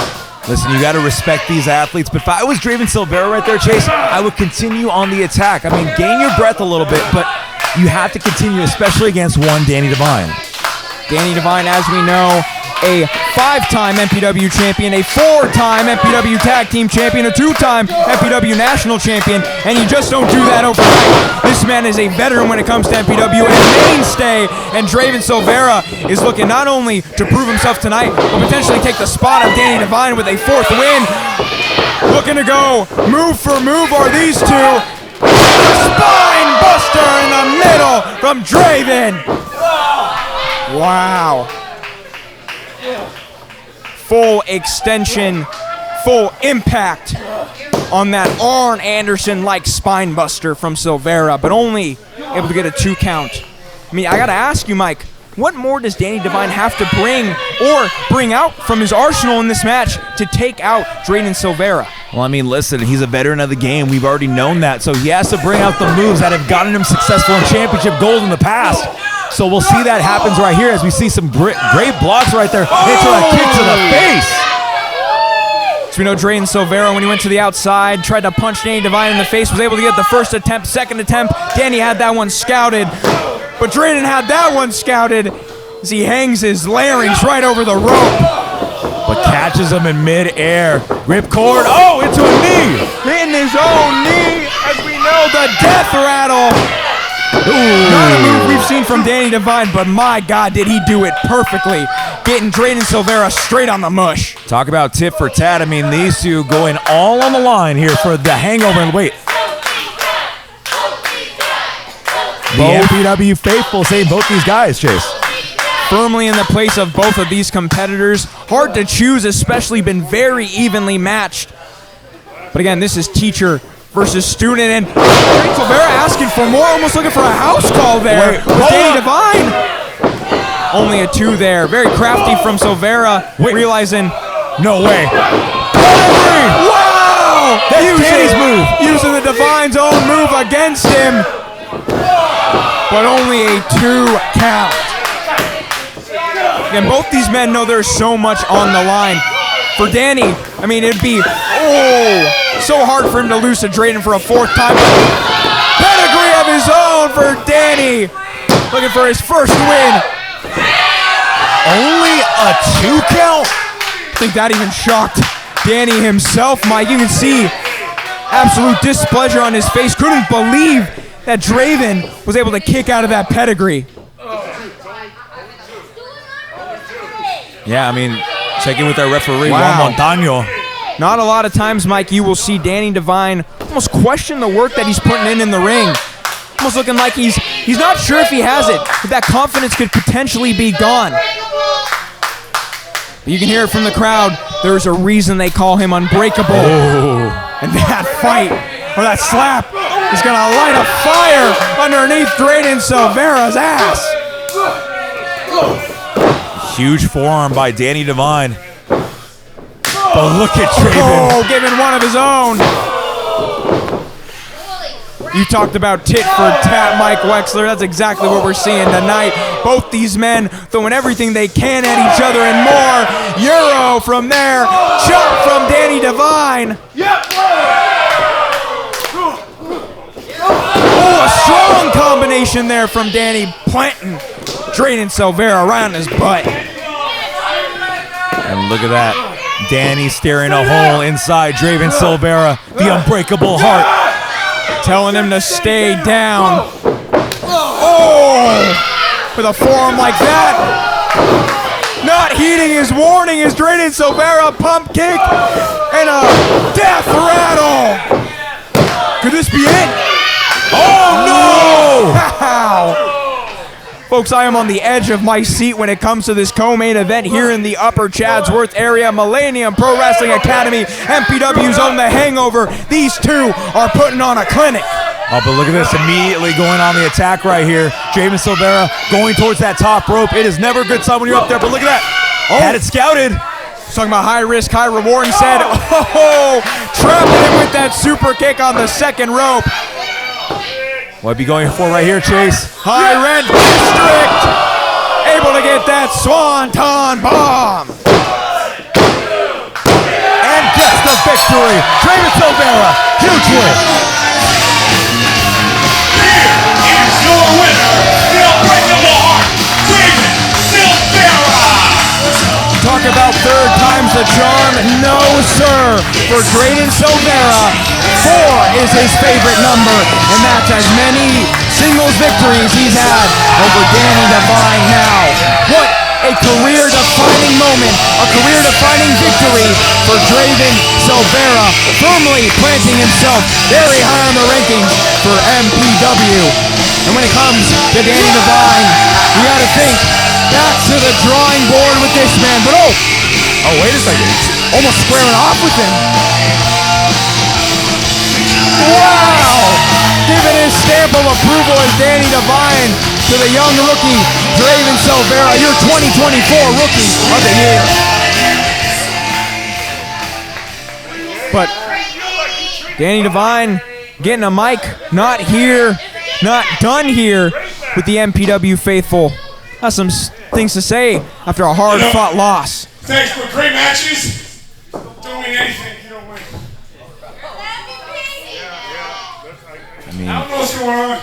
Listen, you got to respect these athletes, but if I was Draven Silvera right there, Chase, I would continue on the attack. I mean, gain your breath a little bit, but you have to continue, especially against one Danny Divine. Danny Divine, as we know, a 5-time MPW champion, a 4-time MPW tag team champion, a 2-time MPW national champion, and you just don't do that overnight. This man is a veteran when it comes to MPW, a mainstay, and Draven Silvera is looking not only to prove himself tonight, but potentially take the spot of Danny Divine with a 4th win. Looking to go move for move are these two. Spine buster in the middle from Draven. Wow. Full extension, full impact on that Arn Anderson-like spine buster from Silvera, but only able to get a 2 count. I mean, I gotta ask you, Mike, what more does Danny Divine have to bring out from his arsenal in this match to take out Drayden Silvera? Well, I mean, listen, he's a veteran of the game. We've already known that. So he has to bring out the moves that have gotten him successful in championship goals in the past. So we'll see that happens right here as we see some great blocks right there into a kick to the face. So we know Drayden Silvera, when he went to the outside, tried to punch Danny Divine in the face, was able to get the first attempt, second attempt. Danny had that one scouted, but Drayden had that one scouted as he hangs his larynx right over the rope. But catches him in mid-air. Ripcord, oh, into a knee. Hitting his own knee, as we know, the death rattle. Not a move we've seen from Danny Divine, but my God, did he do it perfectly, getting Drayden Silvera straight on the mush. Talk about tit for tat. I mean, these two going all on the line here for the Hangover. And wait, the MPW faithful say both these guys, Chase. Firmly in the place of both of these competitors. Hard to choose, especially been very evenly matched. But again, this is teacher versus student, and Drayden Silvera asking for more, almost looking for a house call there with Danny Divine. Only a 2 there. Very crafty from Silvera, realizing, no way. Wow! That's Danny's move. Using the Divine's own move against him, but only a 2 count. And both these men know there's so much on the line. For Danny, I mean, it'd be, so hard for him to lose to Drayden for a 4th time. Pedigree of his own for Danny. Looking for his first win. Only a 2 count? I think that even shocked Danny himself, Mike. You can see absolute displeasure on his face. Couldn't believe that Draven was able to kick out of that pedigree. Yeah, I mean, check in with our referee, Wow. Juan Montano. Not a lot of times, Mike, you will see Danny Divine almost question the work that he's putting in the ring. Almost looking like he's not sure if he has it, but that confidence could potentially be gone. But you can hear it from the crowd. There's a reason they call him unbreakable. And that fight, or that slap, is going to light a fire underneath Drayden Silvera's ass. Huge forearm by Danny Divine. But look at Draven. Oh, giving one of his own. You talked about tit for tat, Mike Wexler. That's exactly what we're seeing tonight. Both these men throwing everything they can at each other and more. Euro from there. Chop from Danny Divine. Oh, a strong combination there from Danny, planting Drayden Silvera right on his butt. And look at that. Danny staring a hole inside Draven Silvera, the unbreakable heart. Telling him to stay down. Oh! With a forearm like that. Not heeding his warning is Drayden Silvera, pump kick, and a death rattle. Could this be it? Oh no! Wow! Folks, I am on the edge of my seat when it comes to this co-main event here in the Upper Chadsworth area. Millennium Pro Wrestling Academy, MPW's own The Hangover. These two are putting on a clinic. Oh, but look at this, immediately going on the attack right here. Draven Silvera going towards that top rope. It is never a good sign when you're up there, but look at that. Oh. Had it scouted. Talking about high risk, high reward, and said, oh, trapping him with that super kick on the second rope. What be going for right here, Chase? High Red District, able to get that Swanton bomb. And gets the victory. Draven Silvera, huge win. Here is your winner, the unbreakable heart, Draven Silvera. Talk about third time's the charm. No, sir. For Drayden Silvera, 4 is his favorite number, and that's as many singles victories he's had over Danny Divine now. What a career-defining moment, a career-defining victory for Draven Silvera, firmly planting himself very high on the rankings for MPW. And when it comes to Danny Divine, you gotta think back to the drawing board with this man. But oh, wait a second, almost squaring off with him. Wow! Giving his stamp of approval as Danny Divine to the young rookie, Draven Silvera, your 2024 Rookie of the Year. But Danny Divine getting a mic, not here, not done here with the MPW faithful. Has some things to say after a hard-fought loss. Thanks for great matches. Don't win anything if you don't win. I don't know what's going on.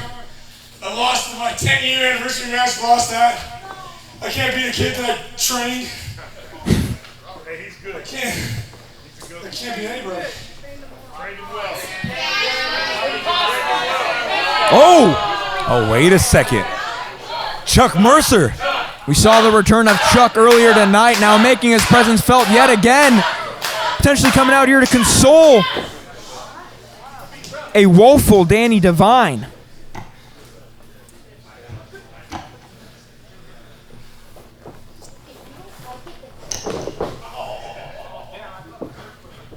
I lost my 10-year anniversary match, lost that. I can't be the kid that I trained. Hey, he's good. I can't be anybody. Oh, wait a second. Chuck Mercer. We saw the return of Chuck earlier tonight, now making his presence felt yet again. Potentially coming out here to console a woeful Danny Divine.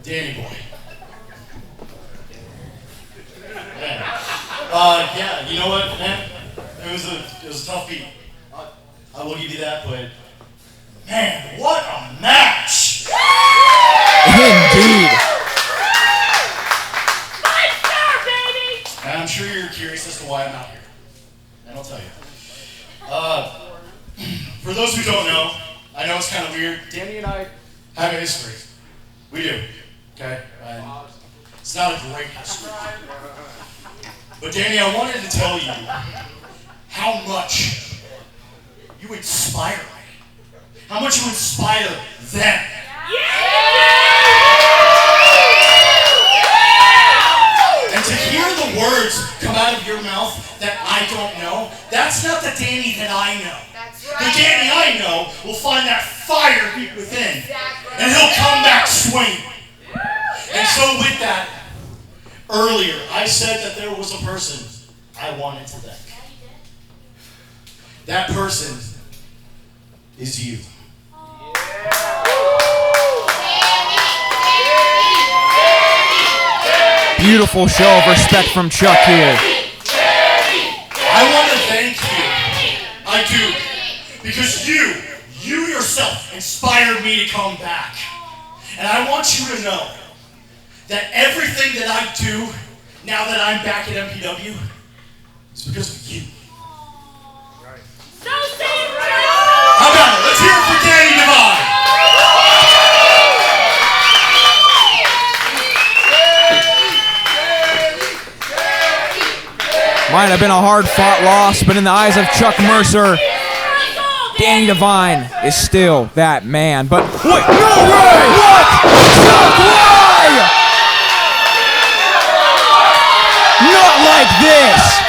Danny boy. Yeah, you know what, man? It was a tough beat. I will give you that, but man, what a match! Indeed. Five-star, baby! And I'm sure you're curious as to why I'm out here. And I'll tell you. For those who don't know, I know it's kind of weird. Danny and I have a history. We do. Okay? And it's not a great history. But Danny, I wanted to tell you how much you inspire me. How much you inspire them. And to hear the words come out of your mouth that I don't know, That's not the Danny that I know. That's The right. Danny I know will find that fire deep within, and he'll come back swinging. And so with that, earlier I said that there was a person I wanted to thank. That person is you. Beautiful show of respect from Chuck here. I want to thank you. I do. Because you yourself inspired me to come back. And I want you to know that everything that I do now that I'm back at MPW is because of you. So say How about it? Let's hear it for Danny Divine. Might have been a hard-fought loss, but in the eyes of Chuck Mercer, Danny Divine is still that man. But wait, no way! What? Chuck, why? Not like this!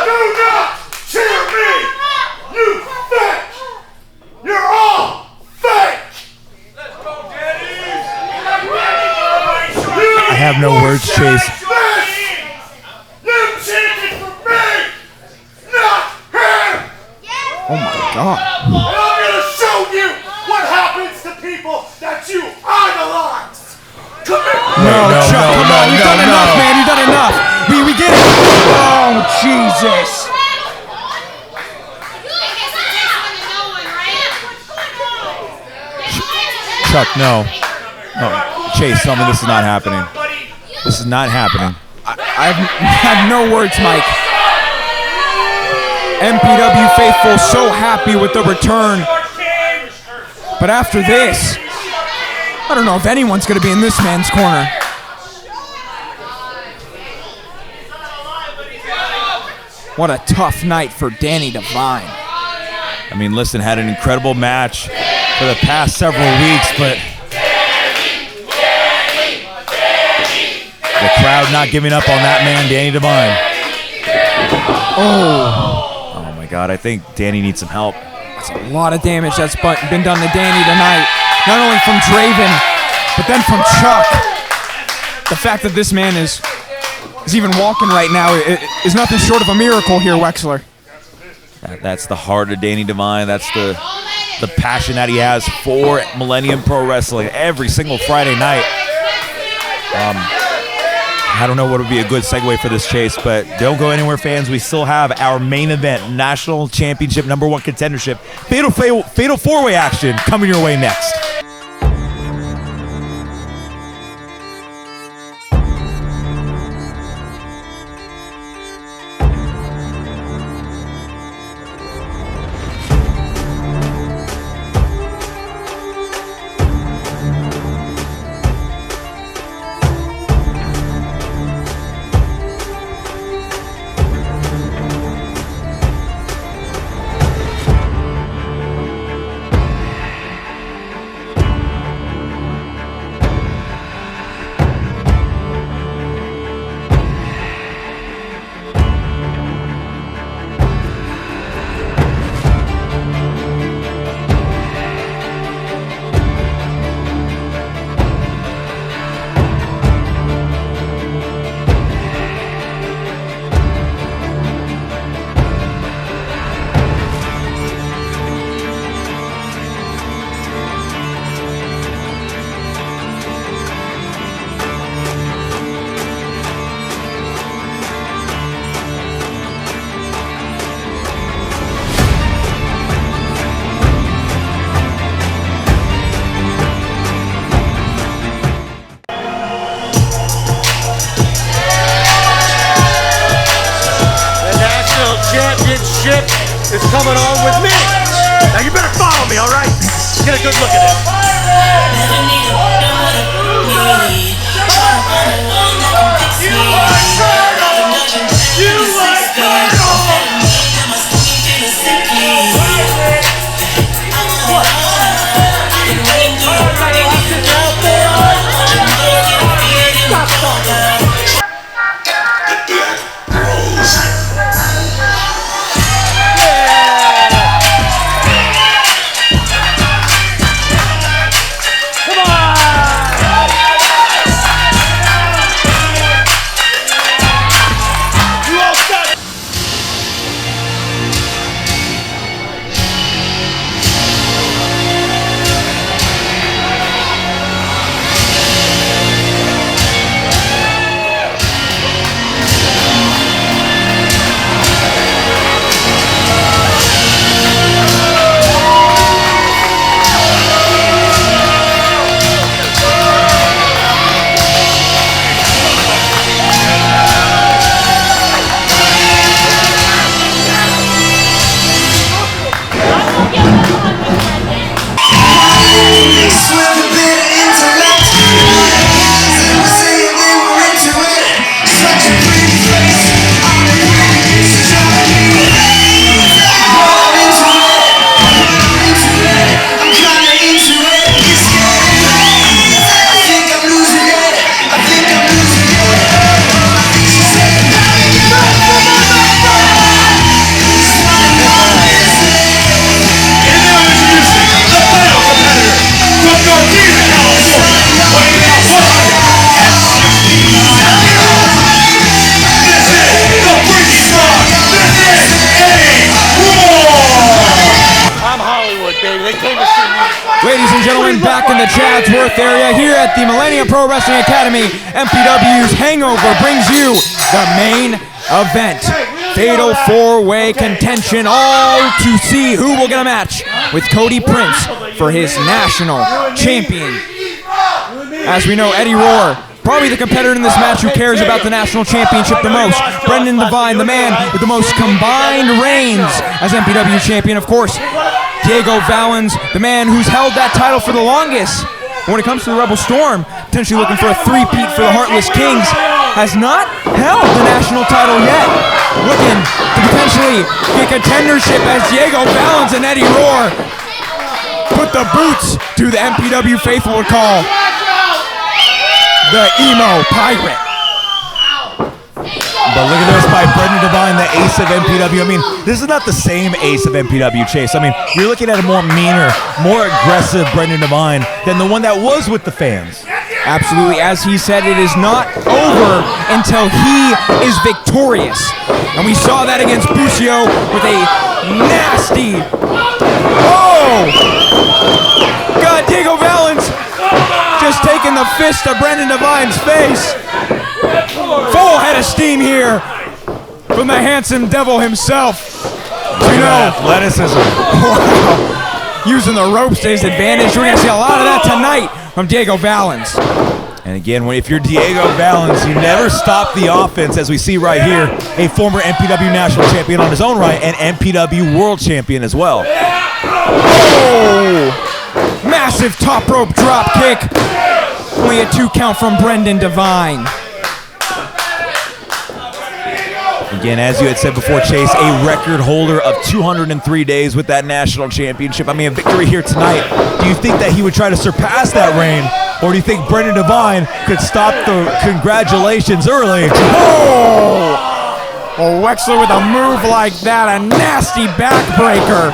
Do not cheer me! You fake! You're all fake! Let's go, Danny! I have no words, Chase. You cheated for me! Not him! Oh my God. And I'm gonna show you what happens to people that you idolize! Come here! No, Chuck, come on. You've done enough, man. You've done enough. We get it. Oh, Jesus. Chuck, no. Chase, tell me this is not happening. This is not happening. I have no words, Mike. MPW faithful so happy with the return. But after this, I don't know if anyone's going to be in this man's corner. What a tough night for Danny Divine. I mean, listen, had an incredible match for the past several weeks, but the crowd not giving up on that man, Danny Divine. Oh my God, I think Danny needs some help. That's a lot of damage that's been done to Danny tonight. Not only from Draven, but then from Chuck. The fact that this man is even walking right now is nothing short of a miracle here, Wexler. That's the heart of Danny Divine. That's the passion that he has for Millennium Pro Wrestling every single Friday night. I don't know what would be a good segue for this, Chase, but don't go anywhere, fans. We still have our main event, National Championship #1 contendership, Fatal 4-Way action coming your way next. Championship is coming on with me. Now you better follow me, all right? Get a good look at this. Ladies and gentlemen, back in the Chadsworth area here at the Millennium Pro Wrestling Academy, MPW's Hangover brings you the main event. Fatal four-way contention, all to see who will get a match with Cody Prince for his national champion. As we know, Eddie Rohr, probably the competitor in this match who cares about the national championship the most. Brendan Devine, the man with the most combined reigns as MPW champion. Of course, Diego Valens, the man who's held that title for the longest. When it comes to the Rebel Storm, potentially looking for a three-peat for the Heartless Kings, has not held the national title yet. Looking to potentially get contendership as Diego Valens and Eddie Rohr put the boots to the MPW faithful would call the Emo Pirate. But look at this by Brendan Devine, the ace of MPW. I mean, this is not the same ace of MPW, Chase. I mean, you're looking at a more meaner, more aggressive Brendan Devine than the one that was with the fans. Absolutely. As he said, it is not over until he is victorious. And we saw that against Bucio with a nasty... Oh! God, Diego Valens just taking the fist of Brendan Devine's face. Full head of steam here from the handsome devil himself. You know, athleticism. Wow. Using the ropes to his advantage. We're going to see a lot of that tonight from Diego Valens. And again, if you're Diego Valens, you never stop the offense, as we see right here. A former MPW national champion on his own right and MPW world champion as well. Oh! Massive top rope drop kick. Only a 2 count from Brendan Devine. Again, as you had said before, Chase, a record holder of 203 days with that national championship. I mean, a victory here tonight. Do you think that he would try to surpass that reign? Or do you think Brendan Devine could stop the congratulations early? Oh! Oh, Wexler with a move like that, a nasty backbreaker.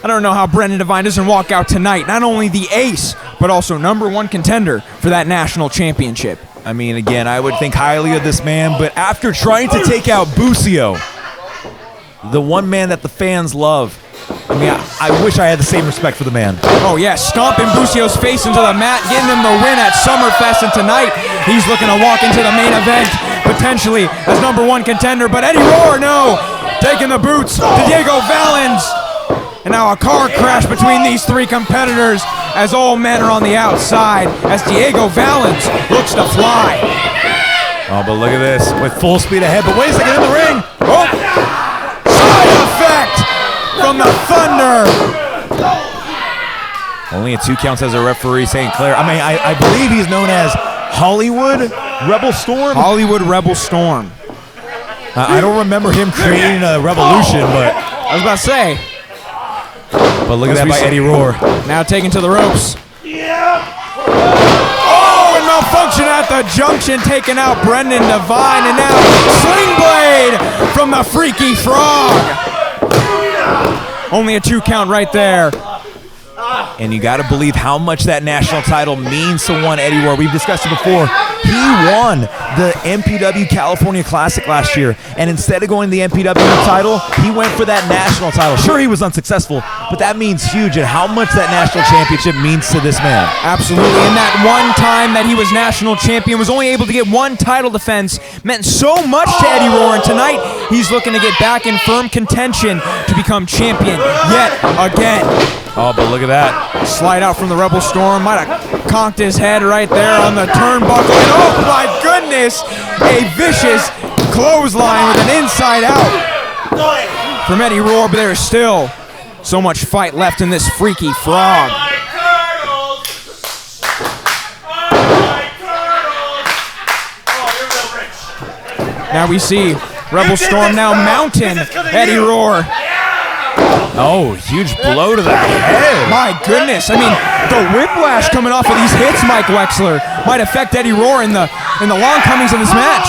I don't know how Brendan Devine doesn't walk out tonight. Not only the ace, but also #1 contender for that national championship. I mean, again, I would think highly of this man, but after trying to take out Bucio, the one man that the fans love, I mean, I wish I had the same respect for the man. Oh, yeah, stomping Bucio's face into the mat, getting him the win at Summerfest, and tonight he's looking to walk into the main event, potentially as #1 contender, but Eddie Rohr, no, taking the boots to Diego Valens. And now a car crash between these 3 competitors as all men are on the outside as Diego Valens looks to fly. Oh, but look at this, with full speed ahead, but wait a second, in the ring. Oh! Side effect from the Thunder. Only a 2 counts as a referee, St. Clair. I mean, I believe he's known as Hollywood Rebel Storm? Hollywood Rebel Storm. I don't remember him creating a revolution, but... I was about to say... But look at that by Eddie Rohr. Now taken to the ropes. Oh, and malfunction at the junction, taking out Brendan Devine, and now Sling Blade from the Freaky Frog. Only a 2 count right there. And you got to believe how much that national title means to one Eddie Rohr. We've discussed it before. He won the MPW California Classic last year, and instead of going to the MPW title, he went for that national title. Sure, he was unsuccessful, but that means huge, and how much that national championship means to this man. Absolutely, and that one time that he was national champion, was only able to get 1 title defense, meant so much to Eddie Rohr, and tonight he's looking to get back in firm contention to become champion yet again. Oh, but look at that. Slide out from the Rebel Storm. Might have conked his head right there on the turnbuckle. And oh my goodness, a vicious clothesline with an inside out from Eddie Rohr, but there's still so much fight left in this Freaky Frog. Now we see Rebel Storm now mounting Eddie Rohr. Oh, huge blow to the head. My goodness. I mean, the whiplash coming off of these hits, Mike Wexler, might affect Eddie Rohr in the long comings of this match.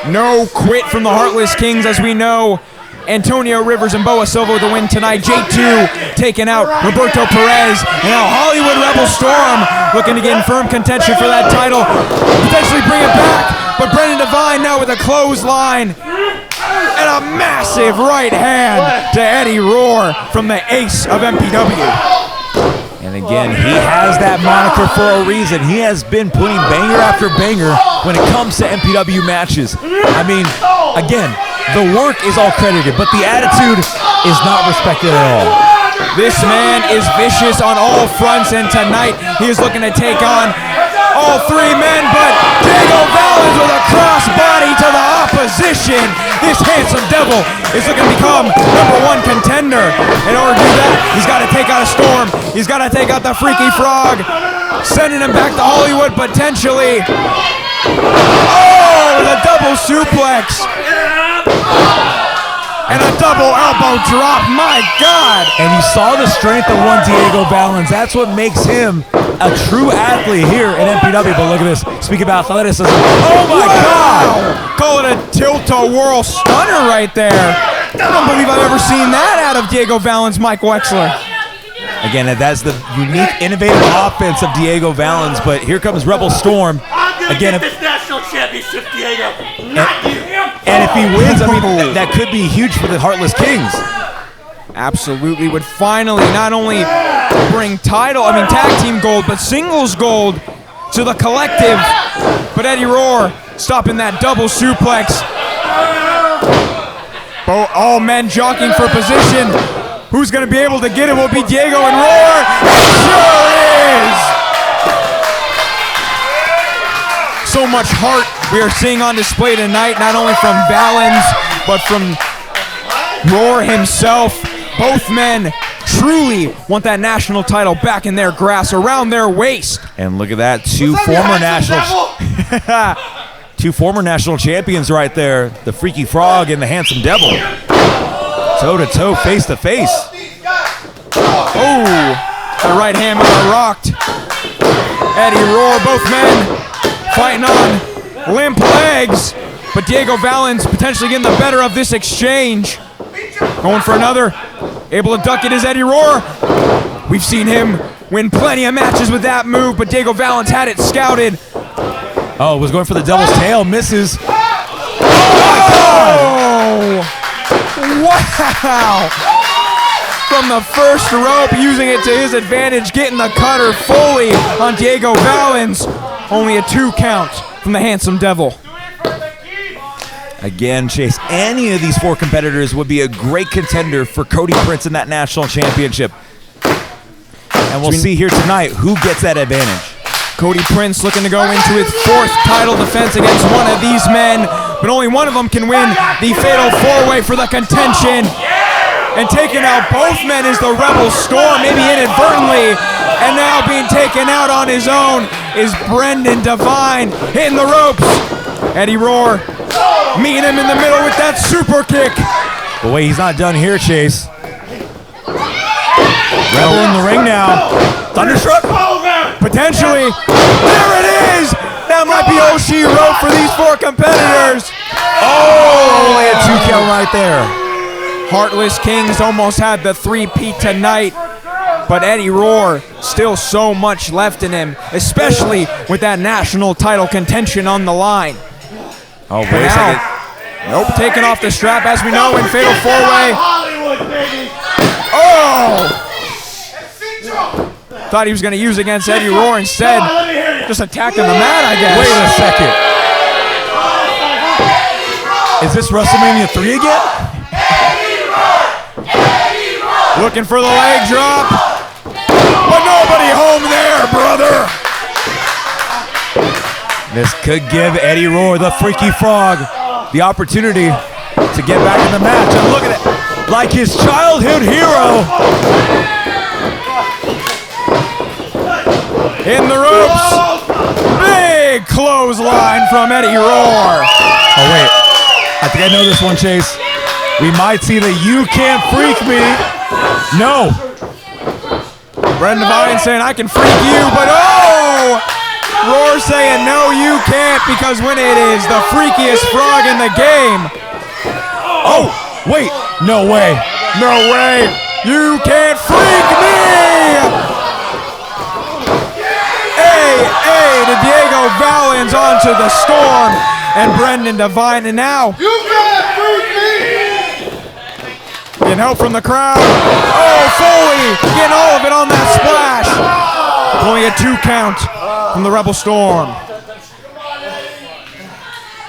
No quit from the Heartless Kings, as we know. Antonio Rivers and Boa Silva with the win tonight. J2 taking out Roberto Perez. And now Hollywood Rebel Storm looking to get in firm contention for that title. Potentially bring it back. But Brendan Devine now with a clothesline. And a massive right hand to Eddie Roar from the ace of MPW. And again, he has that moniker for a reason. He has been putting banger after banger when it comes to MPW matches. I mean, again, the work is all credited, but the attitude is not respected at all. This man is vicious on all fronts, and tonight he is looking to take on all three men, but Diego Valens with a crossbody to the opposition. This handsome devil is looking to become #1 contender. In order to do that, he's got to take out a Storm. He's got to take out the Freaky Frog, sending him back to Hollywood potentially. Oh, the double suplex. And a double elbow drop, my God! And you saw the strength of one Diego Valens. That's what makes him a true athlete here in MPW. But look at this. Speak about athleticism. Oh my God! Call it a tilt-a-whirl stunner right there. I don't believe I've ever seen that out of Diego Valens, Mike Wexler. Again, that's the unique, innovative offense of Diego Valens. But here comes Rebel Storm. Again, this national championship, Diego. Not you. And if he wins, I mean, that could be huge for the Heartless Kings. Absolutely, would finally not only bring tag team gold, but singles gold to the collective. But Eddie Roar stopping that double suplex. All men jockeying for position. Who's going to be able to get it will be Diego and Roar. It sure is! So much heart we are seeing on display tonight, not only from Valens, but from Roar himself. Both men truly want that national title back in their grasp, around their waist. And look at that, two former national champions right there, the Freaky Frog and the Handsome Devil. Toe-to-toe, face-to-face. Oh, the right hand rocked. Eddie Roar, both men fighting on limp legs, but Diego Valens potentially getting the better of this exchange. Going for another, able to duck it is Eddie Roar. We've seen him win plenty of matches with that move, but Diego Valens had it scouted. Oh, was going for the devil's tail, misses. Oh! Wow! From the first rope, using it to his advantage, getting the cutter fully on Diego Valens. Only a 2 count from the Handsome Devil. Again, Chase, any of these 4 competitors would be a great contender for Cody Prince in that national championship. And we'll see here tonight who gets that advantage. Cody Prince looking to go into his 4th title defense against one of these men, but only one of them can win the fatal 4-way for the contention. And taking out both men is the Rebel Storm, maybe inadvertently. And now being taken out on his own is Brendan Divine, hitting the ropes. Eddie Roar meeting him in the middle with that super kick. But wait, he's not done here, Chase. Rebel in the ring now. Thunderstruck? Potentially. There it is! That might be all she wrote for these 4 competitors. Oh, only a 2 count right there. Heartless Kings almost had the 3-peat tonight, but Eddie Roar still so much left in him, especially with that national title contention on the line. Oh, wait a second. Nope, taking off the strap as we know in Fatal 4-Way. Oh! Thought he was going to use against Eddie Roar instead. Just attacking the mat, I guess. Wait a second. Is this WrestleMania 3 again? Looking for the leg drop. But nobody home there, brother. This could give Eddie Roar, the Freaky Frog, the opportunity to get back in the match. And look at it, like his childhood hero. In the ropes. Big clothesline from Eddie Roar. Oh, wait. I think I know this one, Chase. We might see the "You Can't Freak Me." No. Brendan Divine saying, I can freak you, but oh! Roar saying, no, you can't, because when it is the freakiest frog in the game. Oh, wait. No way. No way. You can't freak me! To Diego Valens onto the Storm and Brendan Divine, and now You can't freak me! Getting help from the crowd. Oh, Foley getting all of it on that splash. Only a 2 count from the Rebel Storm.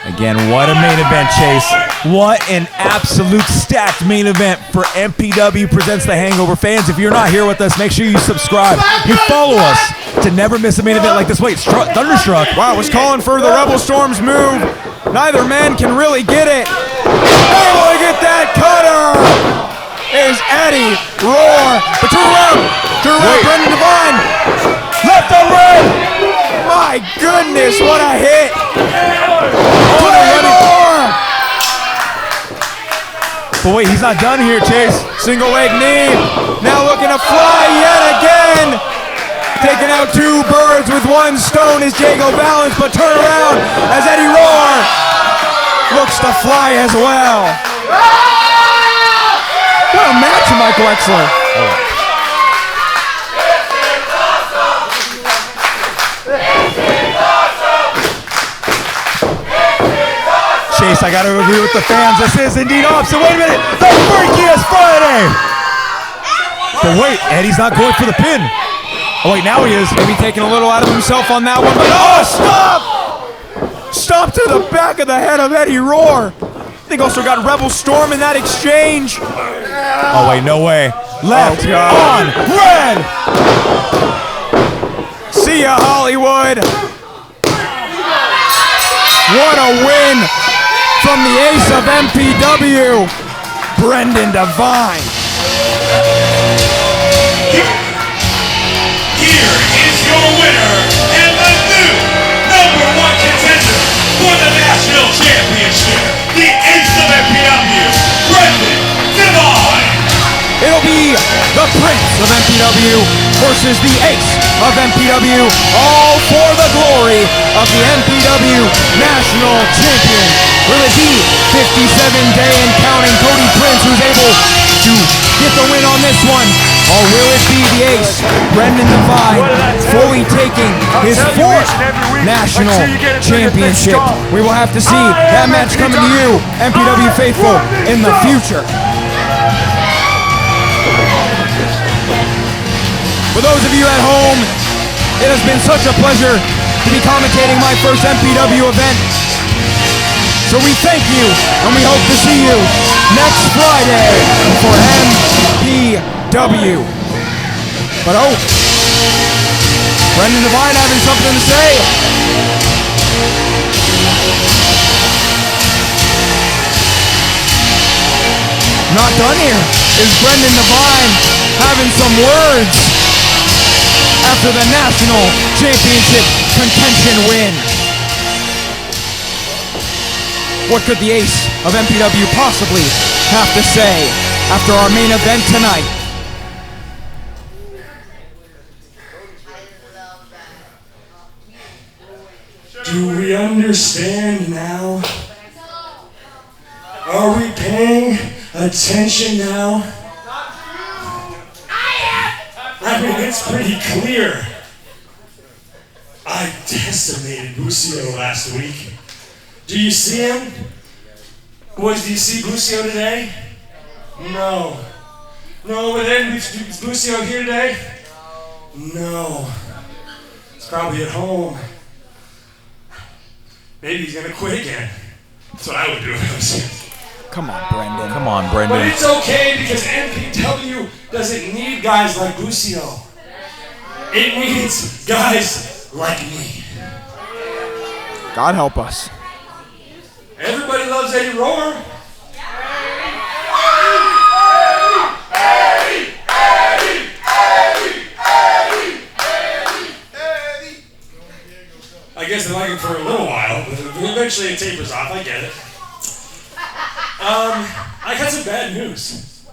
Again, what a main event, Chase. What an absolute stacked main event for MPW Presents the Hangover. Fans, if you're not here with us, make sure you subscribe. You follow us to never miss a main event like this. Wait, Thunderstruck. Wow, was calling for the Rebel Storm's move. Neither man can really get it. Able to get that cutter. Is Eddie Roar. But turn around, Brendan Divine. Left on red. My goodness, what a hit. But wait, he's not done here, Chase. Single leg knee. Now looking to fly yet again. Taking out 2 birds with 1 stone is Jago Balance, but turn around as Eddie Roar looks to fly as well. What a match, Michael Exler. Chase, I gotta agree with the fans. This is indeed awesome. Wait a minute, the freakiest Friday! But wait, Eddie's not going for the pin. Oh wait, now he is. Maybe taking a little out of himself on that one, but oh, stop! Stop to the back of the head of Eddie Roar. I think also got Rebel Storm in that exchange. Oh wait, no way. Left on red! See ya, Hollywood. What a win from the ace of MPW, Brendan Divine. Here is your winner and the new #1 contender for the national championship, the ace of MPW, Brendan Divine. It'll be the Prince of MPW versus the Ace of MPW, all for the glory of the MPW National Champion. Will it be 57-day and counting Cody Prince who's able to get the win on this one? Or will it be the Ace, Brendan Divine, fully taking his 4th National Championship? We will have to see that match coming to you, MPW faithful, in the future. For those of you at home, it has been such a pleasure to be commentating my first MPW event. So we thank you, and we hope to see you next Friday for MPW. But oh, Brendan Divine having something to say. Not done here. Is Brendan Divine having some words after the National Championship contention win? What could the Ace of MPW possibly have to say after our main event tonight? Do we understand now? Are we paying attention now? I mean, it's pretty clear. I decimated Busio last week. Do you see him? Boys, do you see Busio today? No. No, but then is Busio here today? No. He's probably at home. Maybe he's gonna quit again. That's what I would do if I was him. Come on, Brendan. Come on, Brendan. But it's okay because MPW doesn't need guys like Busio. It needs guys like me. God help us. Everybody loves Eddie Roar. I guess they like it for a little while, but eventually it tapers off. I get it. I got some bad news.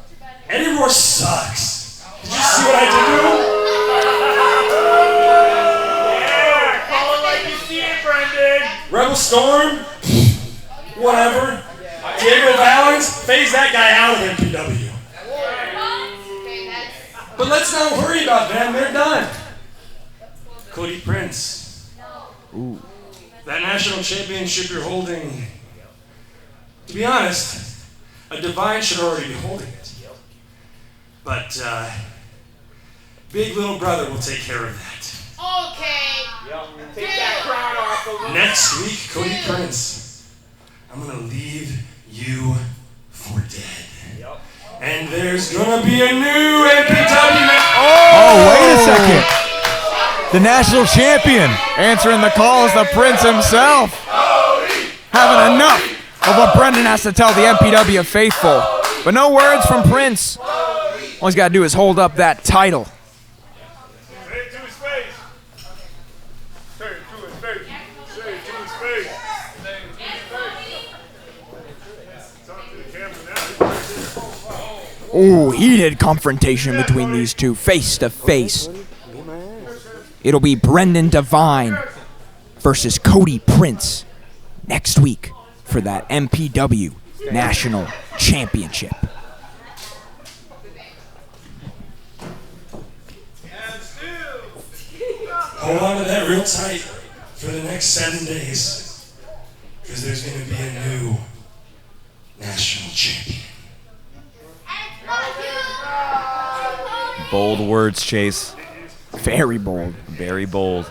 Eddie Roar sucks. Did you see what I did to him? Yeah, call it like you see it, Brendan. Rebel Storm? Whatever. Diego Valens? Phase that guy out of MPW. But let's not worry about them. They're done. Cody Prince. Ooh. That national championship you're holding, to be honest, a Divine should already be holding it. But big little brother will take care of that. Okay. Take that crown off a little. Next week, Cody Prince, I'm gonna leave you for dead. And there's gonna be a new MPW. Oh, wait a second. The national champion. Answering the call is the Prince himself. Having enough of what Brendan has to tell the MPW faithful. But no words from Prince. All he's got to do is hold up that title. Say it to his face. Say it to his face. Say it to his face. Talk to the camera now. Ooh, heated confrontation between these two, face to face. It'll be Brendan Divine versus Cody Prince next week for that MPW National Championship. Hold on to that real tight for the next 7 days, because there's going to be a new national champion. Bold words, Chase. Very bold. Very bold.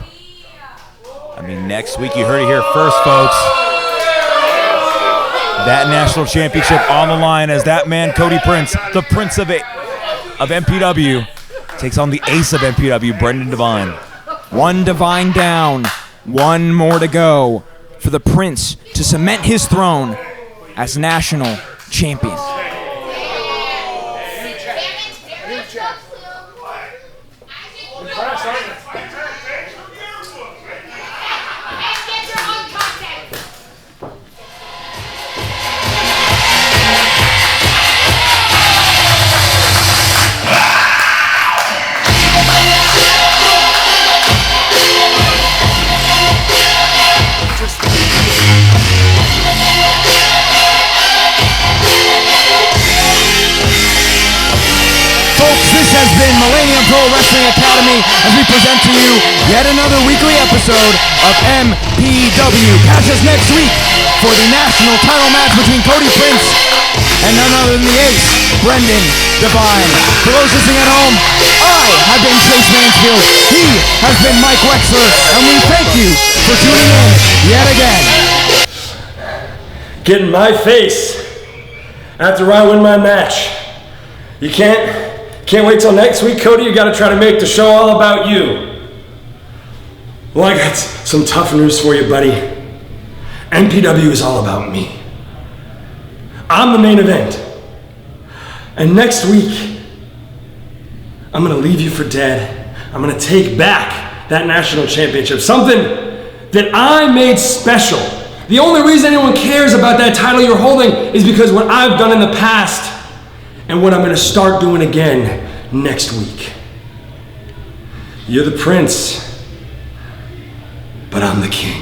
I mean, next week, you heard it here first, folks. That national championship on the line as that man, Cody Prince, the Prince of MPW, takes on the ace of MPW, Brendan Divine. One Divine down, one more to go for the Prince to cement his throne as national champion. This has been Millennium Wrestling Academy as we present to you yet another weekly episode of MPW. Catch us next week for the national title match between Cody Prince and none other than the ace, Brendan Divine. For those listening at home, I have been Chase Mansfield. He has been Mike Wexler, and we thank you for tuning in yet again. Get in my face after I win my match. You can't wait till next week, Cody. You gotta try to make the show all about you. Well, I got some tough news for you, buddy. MPW is all about me. I'm the main event. And next week, I'm gonna leave you for dead. I'm gonna take back that national championship, something that I made special. The only reason anyone cares about that title you're holding is because what I've done in the past and what I'm gonna start doing again next week. You're the prince, but I'm the king.